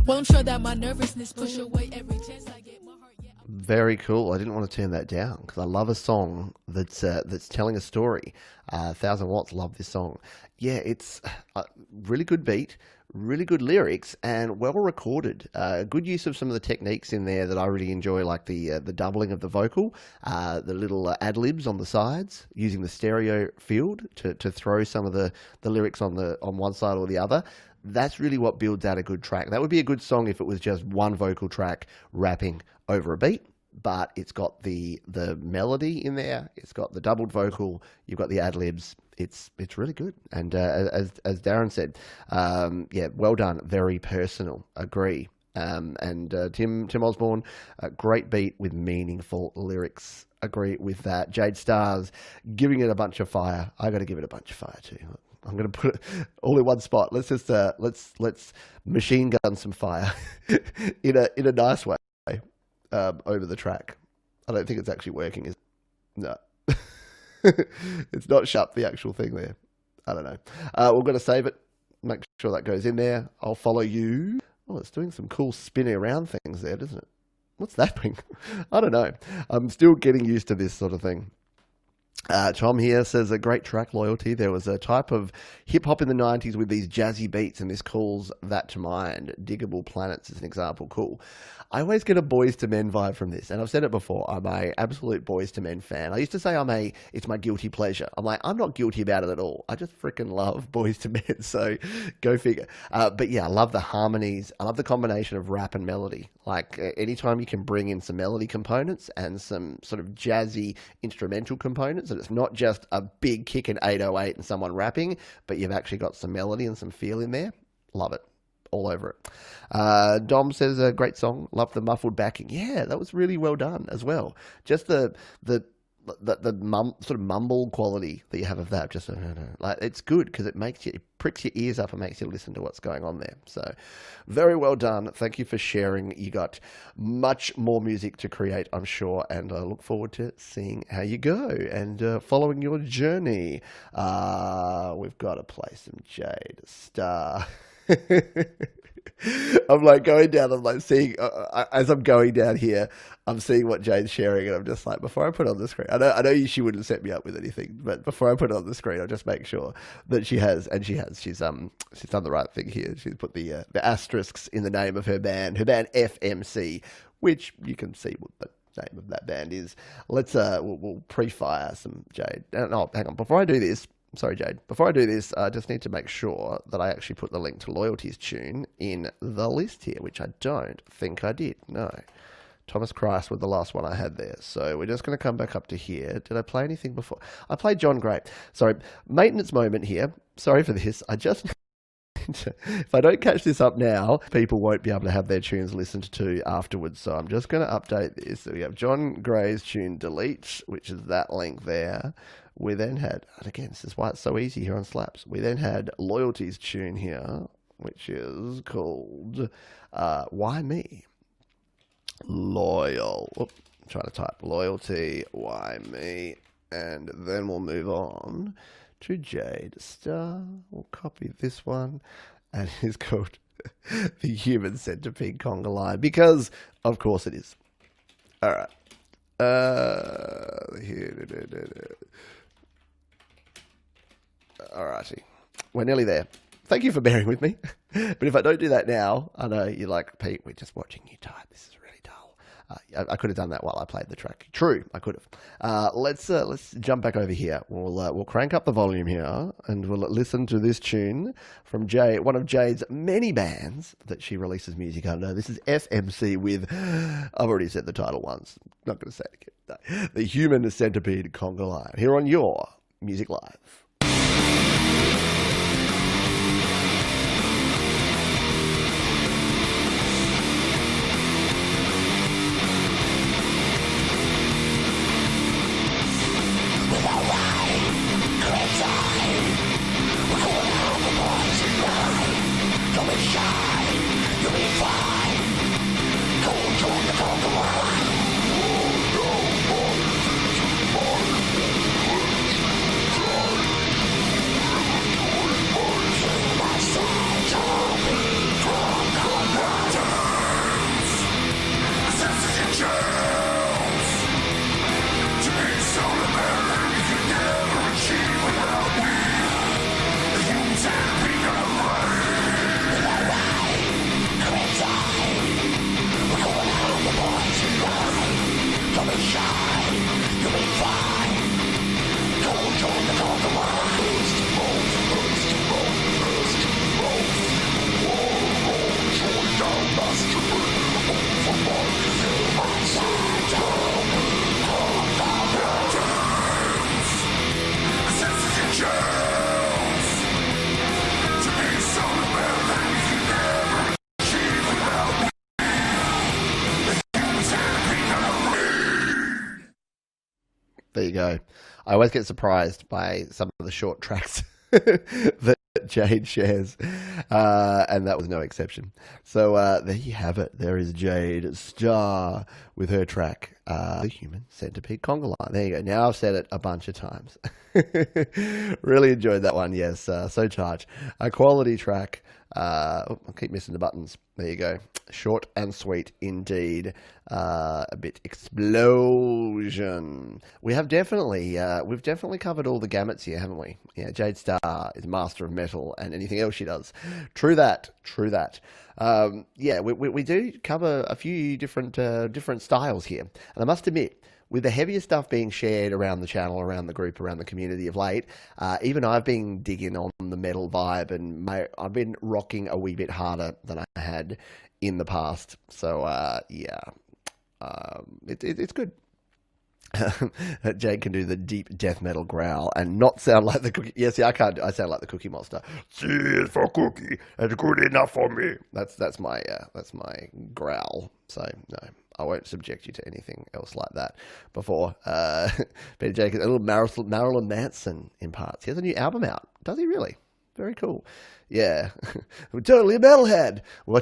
Well, I'm sure that my nervousness push away every chance I get. My heart, yeah. Very cool. I didn't want to turn that down because I love a song that's telling a story. 1000 Watts, love this song. Yeah, it's a really good beat, really good lyrics, and well recorded. Good use of some of the techniques in there that I really enjoy, like the doubling of the vocal, the little ad libs on the sides, using the stereo field to throw some of the lyrics on one side or the other. That's really what builds out a good track. That would be a good song if it was just one vocal track rapping over a beat, but it's got the melody in there, it's got the doubled vocal, you've got the ad-libs. It's really good. And as Darren said, yeah, well done, very personal, agree. And Tim Osborne, a great beat with meaningful lyrics, agree with that. Jade Stars, giving it a bunch of fire. I got to give it a bunch of fire too. I'm going to put it all in one spot. Let's just let's machine gun some fire in a nice way over the track. I don't think it's actually working. No, it's not shut the actual thing there. I don't know. We're going to save it. Make sure that goes in there. I'll follow you. Oh, it's doing some cool spinning around things there, doesn't it? What's that thing? I don't know. I'm still getting used to this sort of thing. Tom here says a great track, Loyalty. There was a type of hip hop in the 90s with these jazzy beats, and this calls that to mind. Diggable Planets is an example. Cool. I always get a Boys to Men vibe from this, and I've said it before. I'm a absolute Boys to Men fan. I used to say it's my guilty pleasure. I'm like, I'm not guilty about it at all. I just freaking love Boys to Men. So go figure. But yeah, I love the harmonies. I love the combination of rap and melody. Like anytime you can bring in some melody components and some sort of jazzy instrumental components, and it's not just a big kick in 808 and someone rapping, but you've actually got some melody and some feel in there. Love it. All over it. Dom says a great song. Love the muffled backing. Yeah, that was really well done as well. Just the sort of mumble quality that you have of that. Just like it's good because it pricks your ears up and makes you listen to what's going on there. So very well done. Thank you for sharing. You got much more music to create, I'm sure, and I look forward to seeing how you go and following your journey. We've got to play some Jade Star. I'm like going down, I'm like seeing, as I'm going down here, I'm seeing what Jade's sharing, and I'm just like, before I put it on the screen, I know she wouldn't set me up with anything, but before I put it on the screen, I'll just make sure that she has, and she has, she's done the right thing here. She's put the asterisks in the name of her band FMC, which you can see what the name of that band is. Let's, we'll pre-fire some Jade. No, hang on, before I do this, sorry, Jade. Before I do this, I just need to make sure that I actually put the link to Loyalty's tune in the list here, which I don't think I did. No. Thomas Christ was the last one I had there. So we're just going to come back up to here. Did I play anything before? I played John Gray. Sorry, maintenance moment here. Sorry for this. I just... if I don't catch this up now, people won't be able to have their tunes listened to afterwards. So I'm just going to update this. So we have John Gray's tune Delete, which is that link there. We then had, and again, this is why it's so easy here on Slaps. We then had Loyalty's tune here, which is called Why Me? Loyal. Oop, I'm trying to type Loyalty, Why Me? And then we'll move on to Jade Star. We'll copy this one, and it's called The Human Centipede Conga Line, because, of course, it is. All right. Alrighty, we're nearly there. Thank you for bearing with me. But if I don't do that now, I know you're like, Pete, we're just watching you type. This is really dull. I could have done that while I played the track. True, I could have. Let's jump back over here. We'll crank up the volume here, and we'll listen to this tune from Jade, one of Jade's many bands that she releases music under. This is FMC with, I've already said the title once. Not going to say it again. No. The Human Centipede Conga Line. Here on your Music Live. There you go. I always get surprised by some of the short tracks that Jade shares, and that was no exception. So there you have it. There is Jade Star with her track, The Human Centipede Conga Line. There you go. Now I've said it a bunch of times. Really enjoyed that one. Yes, so charged. A quality track. I keep missing the buttons. There you go. Short and sweet indeed. A bit explosion. We've definitely covered all the gamuts here, haven't we? Yeah, Jade Star is master of metal and anything else she does. True that. Yeah, we do cover a few different styles here, and I must admit, with the heavier stuff being shared around the channel, around the group, around the community of late, even I've been digging on the metal vibe, and I've been rocking a wee bit harder than I had in the past. So yeah, it's good. Jade can do the deep death metal growl and not sound like the Cookie. Yeah, see, I can't. I sound like the Cookie Monster. C is for Cookie. It's good enough for me. That's my growl. So no, I won't subject you to anything else like that. Before Peter Jake, a little Marilyn Manson in parts. He has a new album out. Does he really? Very cool. Yeah, we're totally a metalhead. We're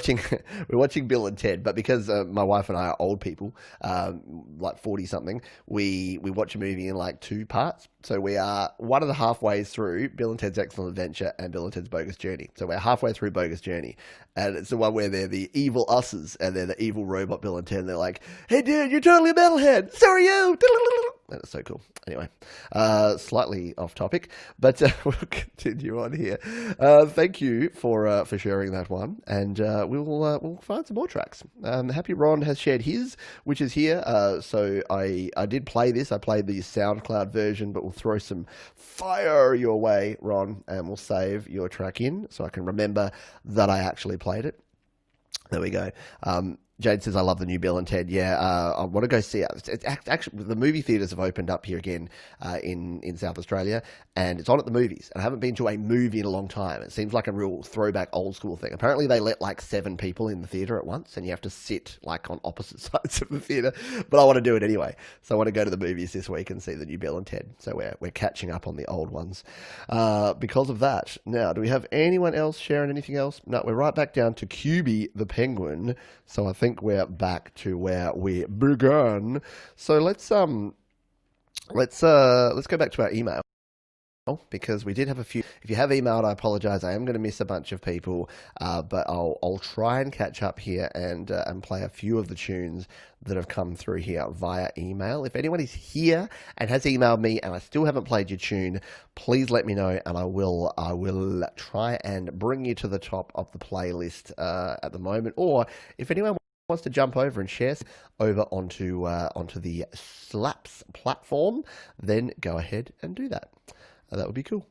watching Bill and Ted, but because my wife and I are old people, like 40 something, we watch a movie in like 2 parts. So we are one of the halfways through Bill and Ted's Excellent Adventure and Bill and Ted's Bogus Journey. So we're halfway through Bogus Journey, and it's the one where they're the evil usses and they're the evil robot Bill and Ted. And they're like, "Hey, dude, you're totally a metalhead. So are you." And it's so cool. Anyway, slightly off topic, but we'll continue on here. Thank you for sharing that one, and we'll find some more tracks. Happy Ron has shared his, which is here. So I did play this. I played the SoundCloud version, but we'll throw some fire your way, Ron, and we'll save your track in so I can remember that I actually played it. There we go. Jade says, I love the new Bill and Ted. Yeah, I want to go see it. It's actually, the movie theatres have opened up here again in South Australia, and it's on at the movies. And I haven't been to a movie in a long time. It seems like a real throwback old school thing. Apparently they let like 7 people in the theatre at once, and you have to sit like on opposite sides of the theatre. But I want to do it anyway. So I want to go to the movies this week and see the new Bill and Ted. So we're catching up on the old ones because of that. Now, do we have anyone else sharing anything else? No, we're right back down to QB the Penguin. So I think we're back to where we began. So let's go back to our email, because we did have a few. If you have emailed, I apologize. I am going to miss a bunch of people, but I'll try and catch up here and play a few of the tunes that have come through here via email. If anyone is here and has emailed me and I still haven't played your tune, please let me know, and I will try and bring you to the top of the playlist at the moment. Or if anyone wants to jump over and share over onto the Slaps platform, then go ahead and do that. That would be cool.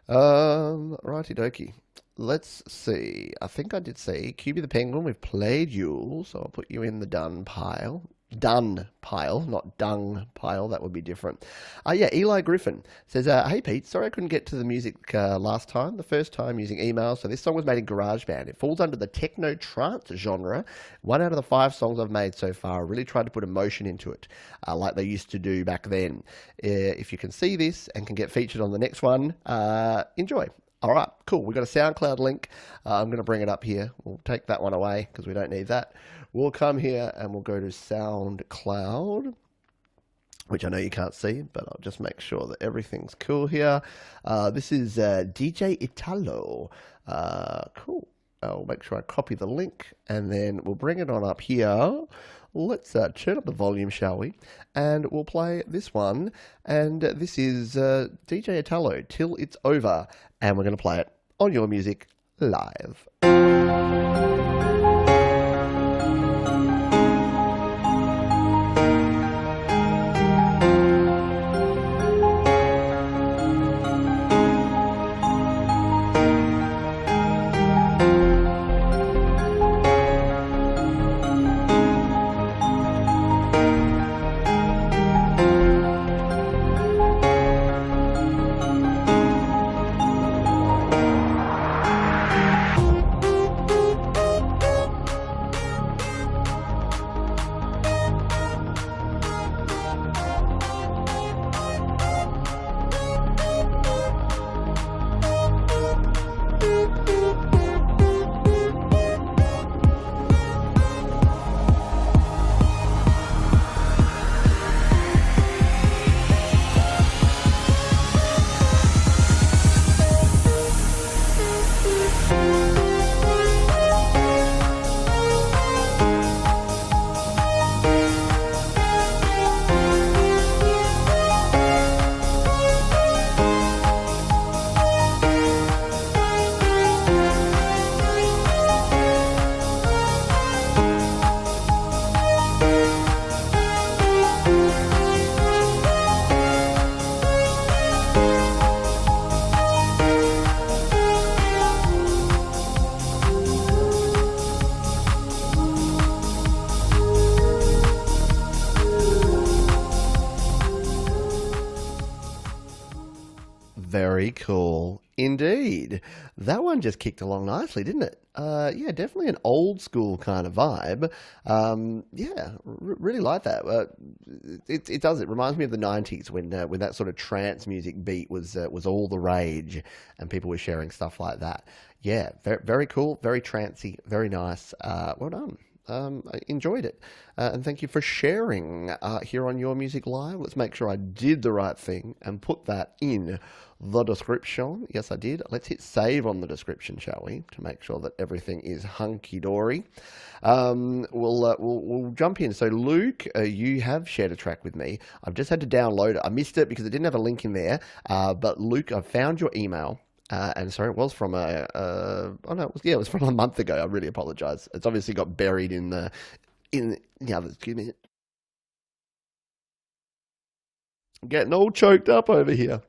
Righty dokie. Let's see. I think I did see QB the Penguin. We've played you, so I'll put you in the done pile. Done pile, not dung pile. That would be different. Yeah, Eli Griffin says, hey Pete, sorry I couldn't get to the music last time. The first time using email. So this song was made in GarageBand. It falls under the techno trance genre. 1 out of the 5 songs I've made so far. I really tried to put emotion into it, like they used to do back then. If you can see this and can get featured on the next one, enjoy. All right, cool. We've got a SoundCloud link. I'm going to bring it up here. We'll take that one away because we don't need that. We'll come here and we'll go to SoundCloud, which I know you can't see, but I'll just make sure that everything's cool here. This is DJ Italo. Cool. I'll make sure I copy the link, and then we'll bring it on up here. Let's turn up the volume, shall we? And we'll play this one. And this is DJ Italo, Till It's Over. And we're going to play it on Your Music live. cool indeed. That one just kicked along nicely, didn't it? Yeah, definitely an old school kind of vibe. Yeah, really like that. It does. It reminds me of the '90s when that sort of trance music beat was all the rage, and people were sharing stuff like that. Yeah, very, very cool, very trancey, very nice. Well done. I enjoyed it. And thank you for sharing here on Your Music Live. Let's make sure I did the right thing and put that in the description. Yes, I did. Let's hit save on the description, shall we, to make sure that everything is hunky-dory. We'll jump in. So, Luke, you have shared a track with me. I've just had to download it. I missed it because it didn't have a link in there. But, Luke, I found your email. And sorry, it was from it was from a month ago. I really apologize. It's obviously got buried in the other. Excuse me. Getting all choked up over here.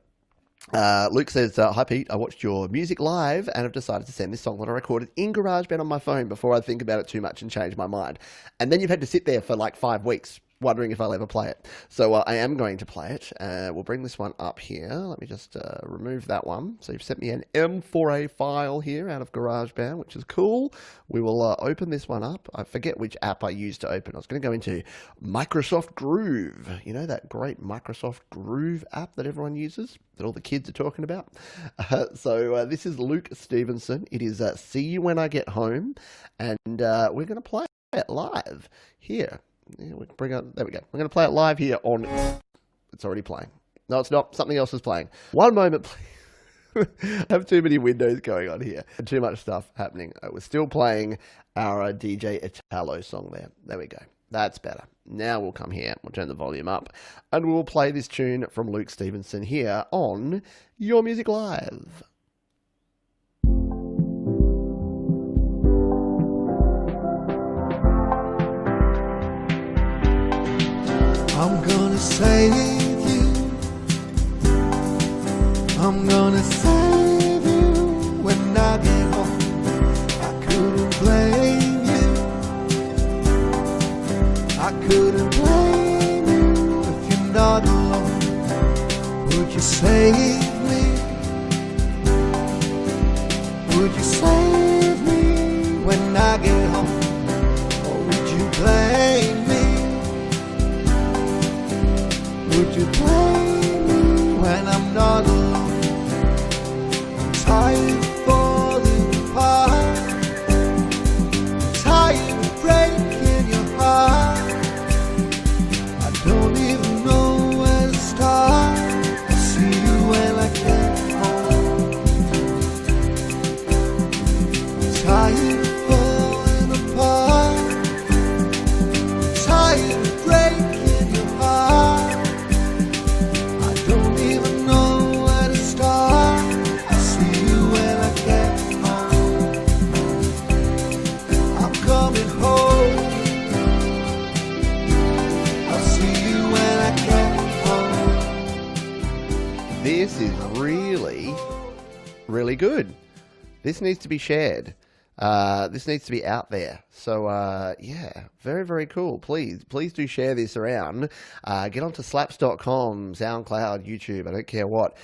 Luke says, hi Pete, I watched your music live and have decided to send this song that I recorded in GarageBand on my phone before I think about it too much and change my mind. And then you've had to sit there for like 5 weeks wondering if I'll ever play it. So I am going to play it. We'll bring this one up here. Let me just remove that one. So you've sent me an M4A file here out of GarageBand, which is cool. We will open this one up. I forget which app I used to open. I was going to go into Microsoft Groove. You know, that great Microsoft Groove app that everyone uses, that all the kids are talking about. So this is Luke Stevenson. It is See You When I Get Home. And we're going to play it live here. Yeah, we can bring up, there we go. We're going to play it live here on... It's already playing. No, it's not. Something else is playing. One moment, please. I have too many windows going on here. Too much stuff happening. We're still playing our DJ Italo song there. There we go. That's better. Now we'll come here. We'll turn the volume up. And we'll play this tune from Luke Stevenson here on Your Music Live. I'm gonna save you. I'm gonna save you when I get home. I couldn't blame you. I couldn't blame you if you're not alone. Would you save me? Would you save me when I get home? Or would you blame me? Would you blame me when I'm not alone? I'm tired of falling apart. I'm tired of breaking your heart. I don't even know where to start. I'll see you when I get home. I'm tired of falling apart. I'm tired of breaking your heart. This is really good. This needs to be shared. This needs to be out there. So, yeah, very, very cool. Please do share this around. Get onto slaps.com, SoundCloud, YouTube, I don't care what.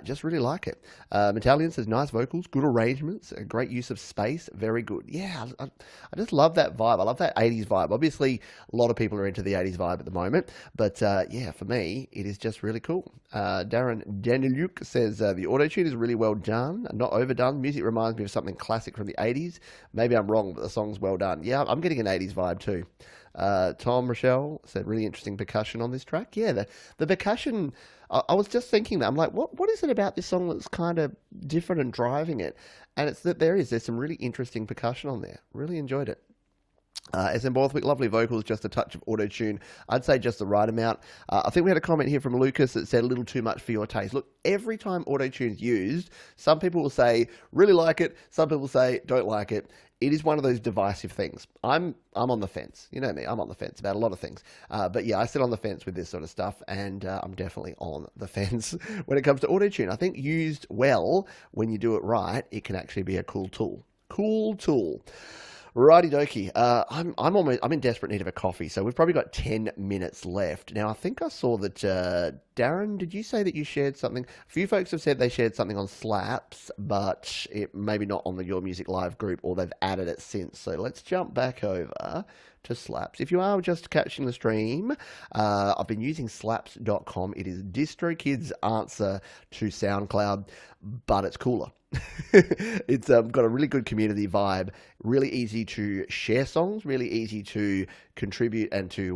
Just really like it. Metallian says, nice vocals, good arrangements, a great use of space, very good. Yeah, I just love that vibe. I love that 80s vibe. Obviously, a lot of people are into the 80s vibe at the moment, but yeah, for me, it is just really cool. Darren Daniluk says, the auto-tune is really well done, not overdone. Music reminds me of something classic from the 80s. Maybe I'm wrong, but the song's well done. Yeah, I'm getting an 80s vibe too. Tom Rochelle said, really interesting percussion on this track. Yeah, the percussion, I was just thinking that. I'm like, what is it about this song that's kind of different and driving it? And it's that there's some really interesting percussion on there. Really enjoyed it. SM Borthwick, lovely vocals, just a touch of auto-tune. I'd say just the right amount. I think we had a comment here from Lucas that said a little too much for your taste. Look, every time auto-tune's used, some people will say, really like it. Some people say, don't like it. It is one of those divisive things. I'm on the fence. You know me, I'm on the fence about a lot of things. But yeah, I sit on the fence with this sort of stuff, and I'm definitely on the fence when it comes to auto-tune. I think used well, when you do it right, it can actually be a cool tool. Cool tool. Righty dokie. I'm in desperate need of a coffee, so we've probably got 10 minutes left. Now, I think I saw that Darren, did you say that you shared something? A few folks have said they shared something on Slaps, but it maybe not on the Your Music Live group, or they've added it since. So let's jump back over to Slaps. If you are just catching the stream, I've been using slaps.com. It is DistroKid's answer to SoundCloud, but it's cooler. It's got a really good community vibe, really easy to share songs, really easy to contribute and to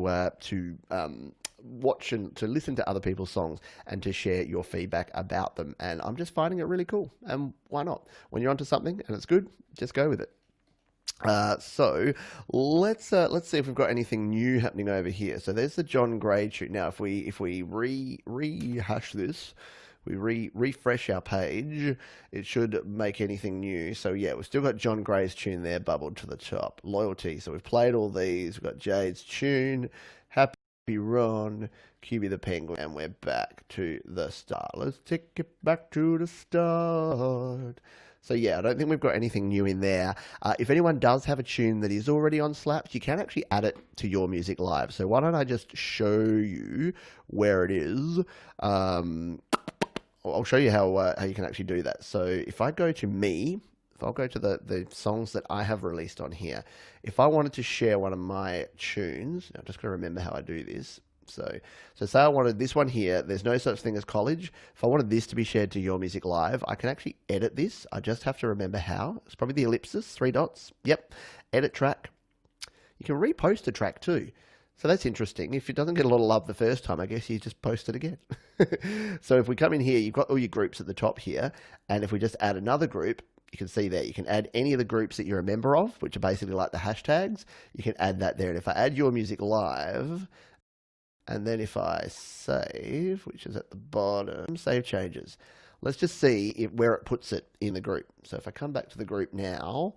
watch and to listen to other people's songs and to share your feedback about them. And I'm just finding it really cool. And why not? When you're onto something and it's good, just go with it. So let's see if we've got anything new happening over here. So there's the John Gray tune. Now, if we rehash this, we refresh our page, it should make anything new. So yeah, we've still got John Gray's tune there bubbled to the top. Loyalty. So we've played all these. We've got Jade's tune, Happy Ron, QB the Penguin, and we're back to the start. Let's take it back to the start. So yeah, I don't think we've got anything new in there. If anyone does have a tune that is already on Slaps, you can actually add it to Your Music Live. So why don't I just show you where it is. I'll show you how you can actually do that. So if I go to me, if I'll go to the songs that I have released on here, if I wanted to share one of my tunes, I'm just going to remember how I do this. So say I wanted this one here, there's no such thing as college. If I wanted this to be shared to Your Music Live, I can actually edit this. I just have to remember how. It's probably the ellipsis, 3 dots. Yep. Edit track. You can repost a track too. So that's interesting. If it doesn't get a lot of love the first time, I guess you just post it again. So if we come in here, you've got all your groups at the top here. And if we just add another group, you can see there, you can add any of the groups that you're a member of, which are basically like the hashtags. You can add that there. And if I add Your Music Live, and then if I save, which is at the bottom, save changes. Let's just see where it puts it in the group. So if I come back to the group now,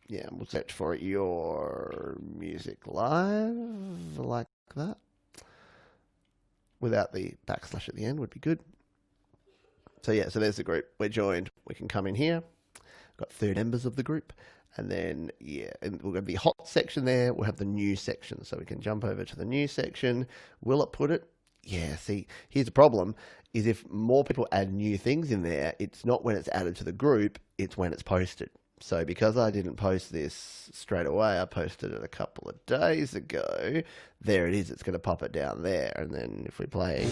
yeah, we'll search for Your Music Live, like that. Without the backslash at the end would be good. So yeah, so there's the group. We're joined. We can come in here. Got 3 members of the group. And then, yeah, and we'll have the hot section there. We'll have the new section. So we can jump over to the new section. Will it put it? Yeah, see, here's the problem, is if more people add new things in there, it's not when it's added to the group, it's when it's posted. So because I didn't post this straight away, I posted it a couple of days ago. There it is. It's going to pop it down there. And then if we play...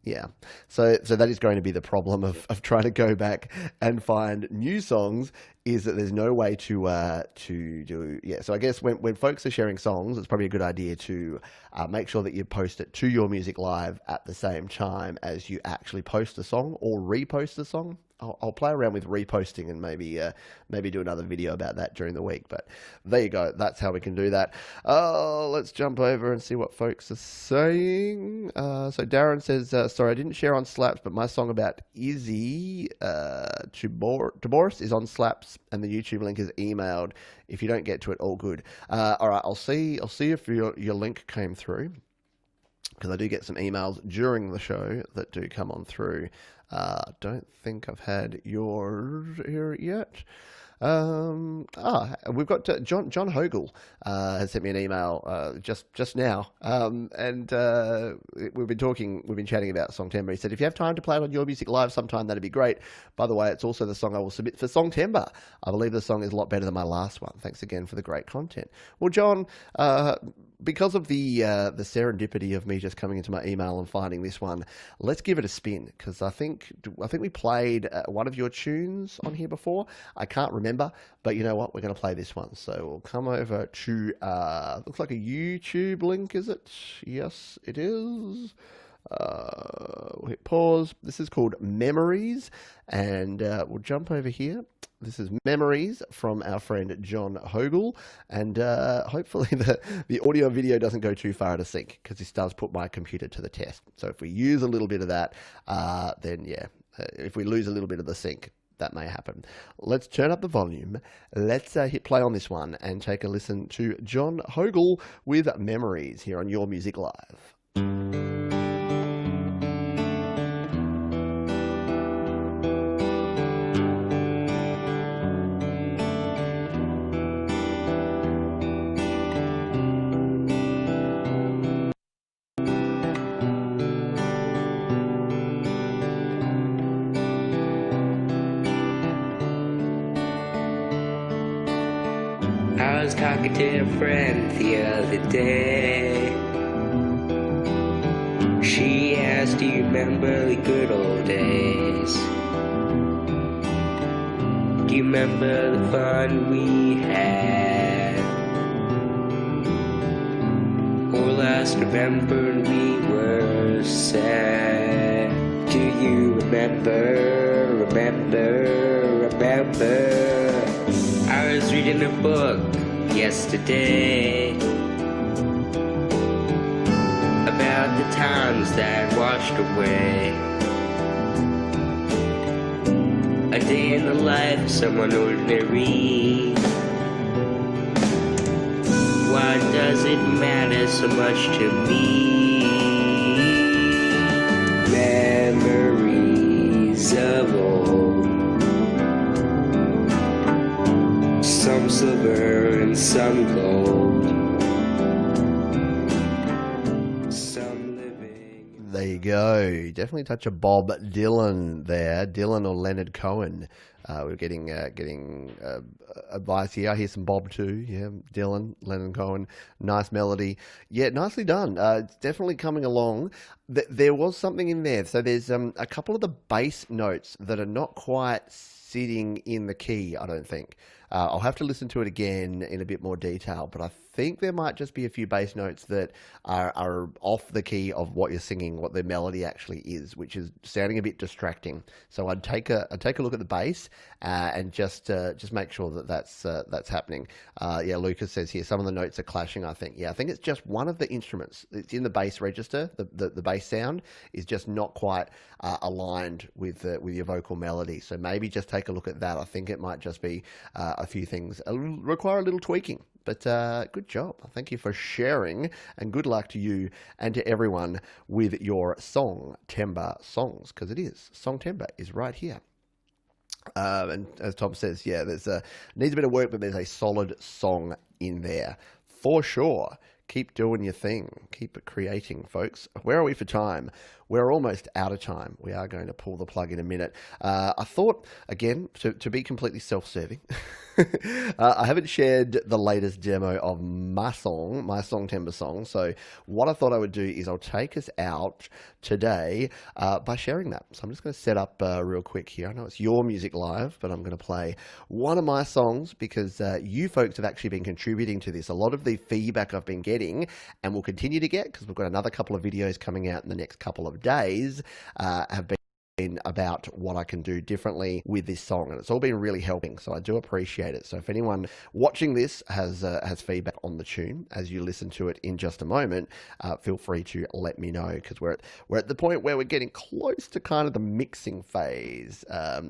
Yeah, so that is going to be the problem of trying to go back and find new songs, is that there's no way to do, yeah. So I guess when folks are sharing songs, it's probably a good idea to make sure that you post it to Your Music Live at the same time as you actually post the song or repost the song. I'll play around with reposting and maybe do another video about that during the week. But there you go. That's how we can do that. Let's jump over and see what folks are saying. So Darren says, sorry, I didn't share on Slaps, but my song about Izzy to Boris is on Slaps, and the YouTube link is emailed. If you don't get to it, all good. All right, I'll see if your link came through, because I do get some emails during the show that do come on through. Don't think I've had yours here yet. We've got John Hogel has sent me an email just now, and we've been chatting about Songtember. He said, if you have time to play it on Your Music Live sometime, that'd be great. By the way, it's also the song I will submit for Songtember. I believe the song is a lot better than my last one. Thanks again for the great content. Well, John, because of the serendipity of me just coming into my email and finding this one, let's give it a spin, because I think we played one of your tunes on here before. I can't remember, but you know what? We're going to play this one. So we'll come over to looks like a YouTube link, is it? Yes, it is. We'll hit pause. This is called Memories, and we'll jump over here. This is Memories from our friend John Hogel, and hopefully the audio and video doesn't go too far out of sync, because this does put my computer to the test. So if we use a little bit of that, then yeah, if we lose a little bit of the sync, that may happen. Let's turn up the volume. Let's hit play on this one and take a listen to John Hogel with Memories here on Your Music Live. I was talking to a friend the other day. She asked, do you remember the good old days? Do you remember the fun we had? Or last November we were sad. Do you remember? I was reading a book yesterday about the times that washed away. A day in the life of someone ordinary. Why does it matter so much to me? Memories of old, some silver and some gold, some living. There you go. Definitely touch of Bob Dylan there. Dylan or Leonard Cohen. We're getting advice here. I hear some Bob too. Yeah, Dylan, Leonard Cohen. Nice melody. Yeah, nicely done. It's definitely coming along. There was something in there. So there's a couple of the bass notes that are not quite sitting in the key, I don't think. I'll have to listen to it again in a bit more detail, but I think there might just be a few bass notes that are off the key of what you're singing, what the melody actually is, which is sounding a bit distracting. So I'd take a look at the bass and just make sure that that's happening. Yeah, Lucas says here some of the notes are clashing. I think it's just one of the instruments. It's in the bass register. The bass sound is just not quite aligned with your vocal melody. So maybe just take a look at that. I think it might just be a few things require a little tweaking. But good job. Thank you for sharing, and good luck to you and to everyone with your Song Timber songs, because it is. Song Timber is right here. And as Tom says, yeah, there's needs a bit of work, but there's a solid song in there for sure. Keep doing your thing. Keep creating, folks. Where are we for time? We're almost out of time. We are going to pull the plug in a minute. I thought, again, to be completely self-serving, I haven't shared the latest demo of my song Timber song. So what I thought I would do is I'll take us out today by sharing that. So I'm just going to set up real quick here. I know it's your music live, but I'm going to play one of my songs because you folks have actually been contributing to this. A lot of the feedback I've been getting and will continue to get, because we've got another couple of videos coming out in the next couple of days, have been about what I can do differently with this song, and it's all been really helping, so I do appreciate it. So if anyone watching this has feedback on the tune as you listen to it in just a moment, feel free to let me know, because we're at the point where we're getting close to kind of the mixing phase.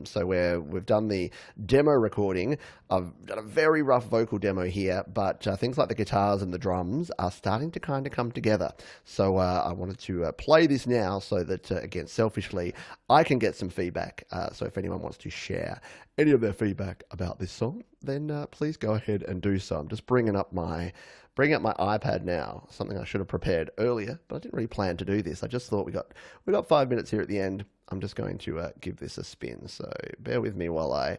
So we've done the demo recording. I've done a very rough vocal demo here, but things like the guitars and the drums are starting to kind of come together. So I wanted to play this now so that, again, selfishly, I can get some feedback. So if anyone wants to share any of their feedback about this song, then please go ahead and do so. I'm just bringing up my iPad now, something I should have prepared earlier, but I didn't really plan to do this. I just thought we got 5 minutes here at the end. I'm just going to give this a spin, so bear with me while I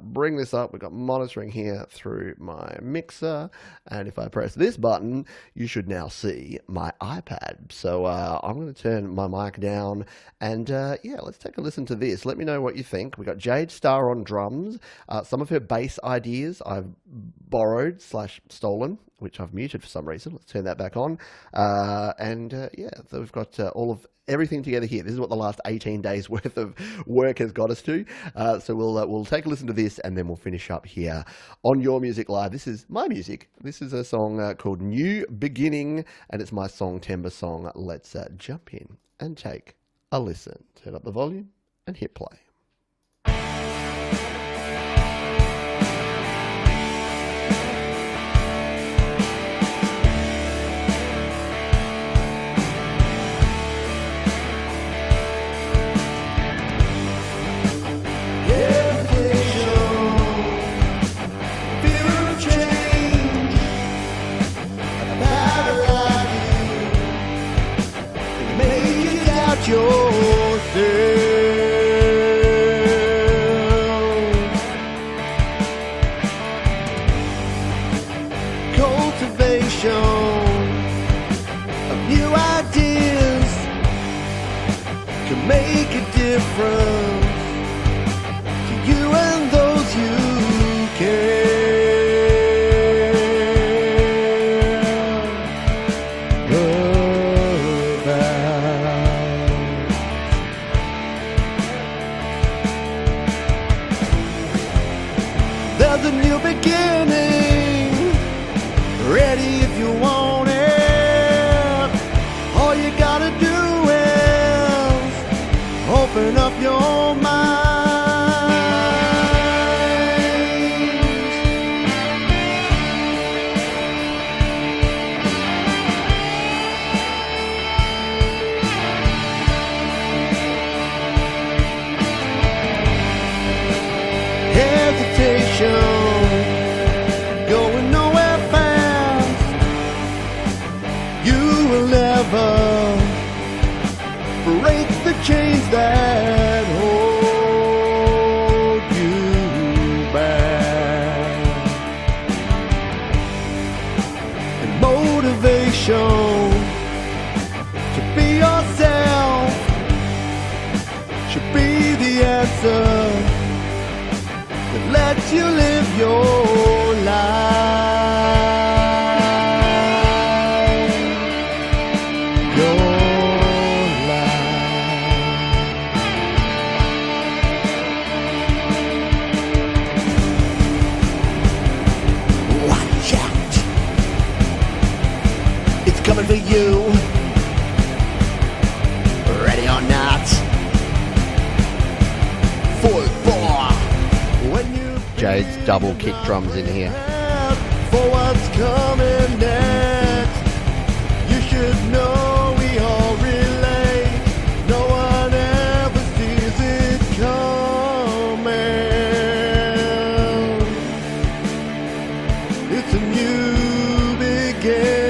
bring this up. We've got monitoring here through my mixer, and if I press this button, you should now see my iPad. So I'm going to turn my mic down, and yeah, let's take a listen to this. Let me know what you think. We've got Jade Starr on drums. Some of her bass ideas I've borrowed / stolen, which I've muted for some reason. Let's turn that back on. And yeah, so we've got everything together here. This is what the last 18 days worth of work has got us to. So we'll take a listen to this, and then we'll finish up here on Your Music Live. This is my music. This is a song called New Beginning, and it's my Song Timber song. Let's jump in and take a listen. Turn up the volume and hit play. your mind. Hesitation, going nowhere fast. You will never break the chains that hold you back. And motivation to be yourself should be the answer that lets you live your life. Your life. Watch out. It's coming for you. Ready or not. Full bore. When you Jade's double kick drums in here. for what's coming next, you should know we all relate. No one ever sees it coming. It's a new beginning.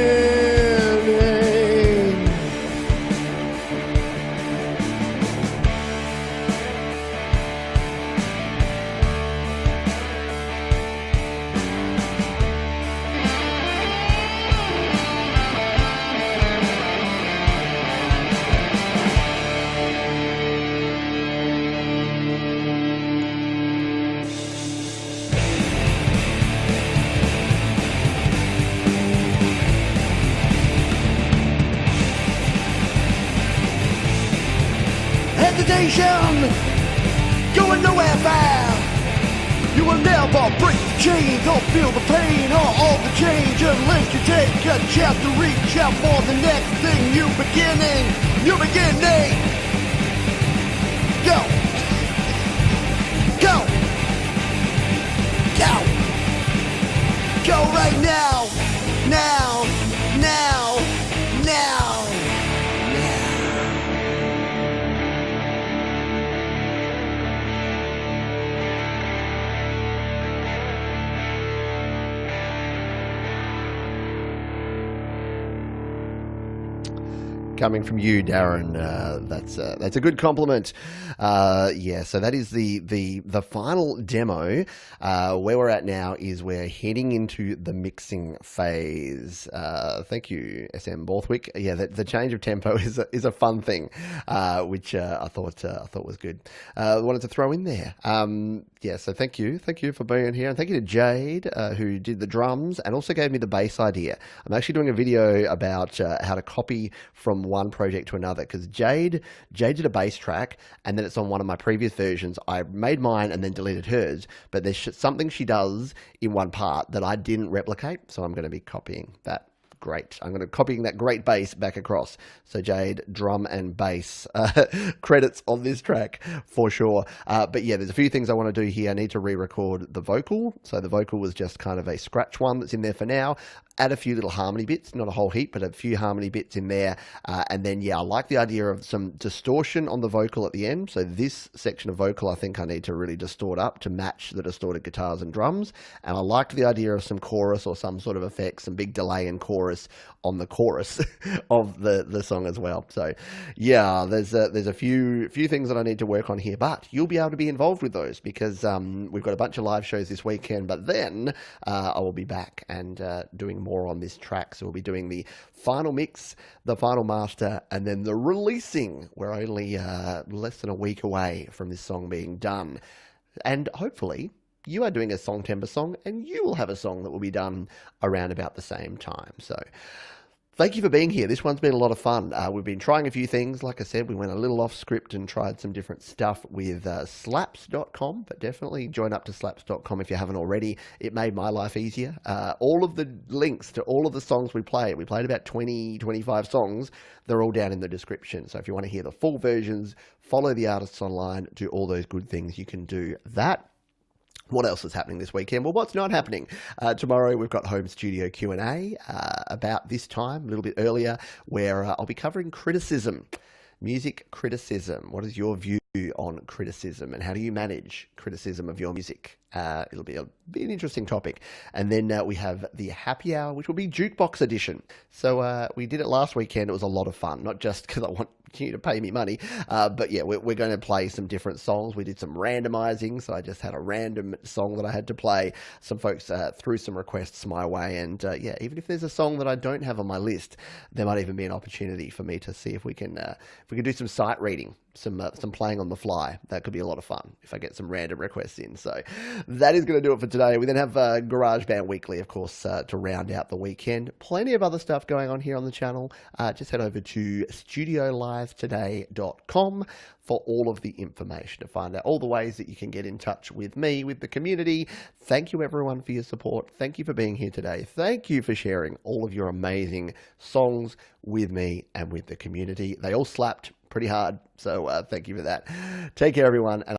Hesitation, going nowhere fast. You will never break the chains or feel the pain or all the change unless you take a chance to reach out for the next thing. New beginning. Go. Go. Go. Go right now. Now. Now. Now. Coming from you, Darren, that's a good compliment. Yeah, so that is the final demo. Where we're at now is we're heading into the mixing phase. Thank you, SM Borthwick. Yeah, the change of tempo is a fun thing, which I thought was good. Wanted to throw in there. Yeah, so thank you for being here, and thank you to Jade, who did the drums and also gave me the bass idea. I'm actually doing a video about how to copy from one project to another, because Jade did a bass track, and then it's on one of my previous versions. I made mine and then deleted hers, but there's something she does in one part that I didn't replicate, so I'm going to be copying that. Great. I'm going to copying that great bass back across. So Jade, drum and bass credits on this track for sure. But yeah, there's a few things I want to do here. I need to re-record the vocal. So the vocal was just kind of a scratch one that's in there for now. Add a few little harmony bits, not a whole heap, but a few harmony bits in there. And then, yeah, I like the idea of some distortion on the vocal at the end. So this section of vocal, I think I need to really distort up to match the distorted guitars and drums. And I liked the idea of some chorus or some sort of effect, some big delay in chorus on the chorus of the song as well. So yeah, there's a few things that I need to work on here, but you'll be able to be involved with those because we've got a bunch of live shows this weekend, but then I will be back and doing more on this track. So we'll be doing the final mix, the final master, and then the releasing. We're only less than a week away from this song being done, and hopefully you are doing a Songtember song, and you will have a song that will be done around about the same time. So thank you for being here. This one's been a lot of fun. We've been trying a few things. Like I said, we went a little off script and tried some different stuff with slaps.com, but definitely join up to slaps.com if you haven't already. It made my life easier. All of the links to all of the songs we played about 20, 25 songs. They're all down in the description. So if you want to hear the full versions, follow the artists online, do all those good things, you can do that. What else is happening this weekend? Well, what's not happening? Tomorrow we've got home studio Q&A about this time, a little bit earlier, where I'll be covering criticism, music criticism. What is your view on criticism and how do you manage criticism of your music? It'll be an interesting topic. And then we have the happy hour, which will be jukebox edition. So we did it last weekend. It was a lot of fun, not just because I want you to pay me money, but yeah, we're going to play some different songs. We did some randomizing, so I just had a random song that I had to play. Some folks threw some requests my way, and yeah, even if there's a song that I don't have on my list, there might even be an opportunity for me to see if we can do some sight reading, some playing on the fly. That could be a lot of fun if I get some random requests in. So that is going to do it for today. We then have GarageBand Weekly, of course, to round out the weekend. Plenty of other stuff going on here on the channel. Just head over to studiolivetoday.com for all of the information to find out all the ways that you can get in touch with me, with the community. Thank you everyone for your support. Thank you for being here today. Thank you for sharing all of your amazing songs with me and with the community. They all slapped pretty hard, so thank you for that. Take care everyone. And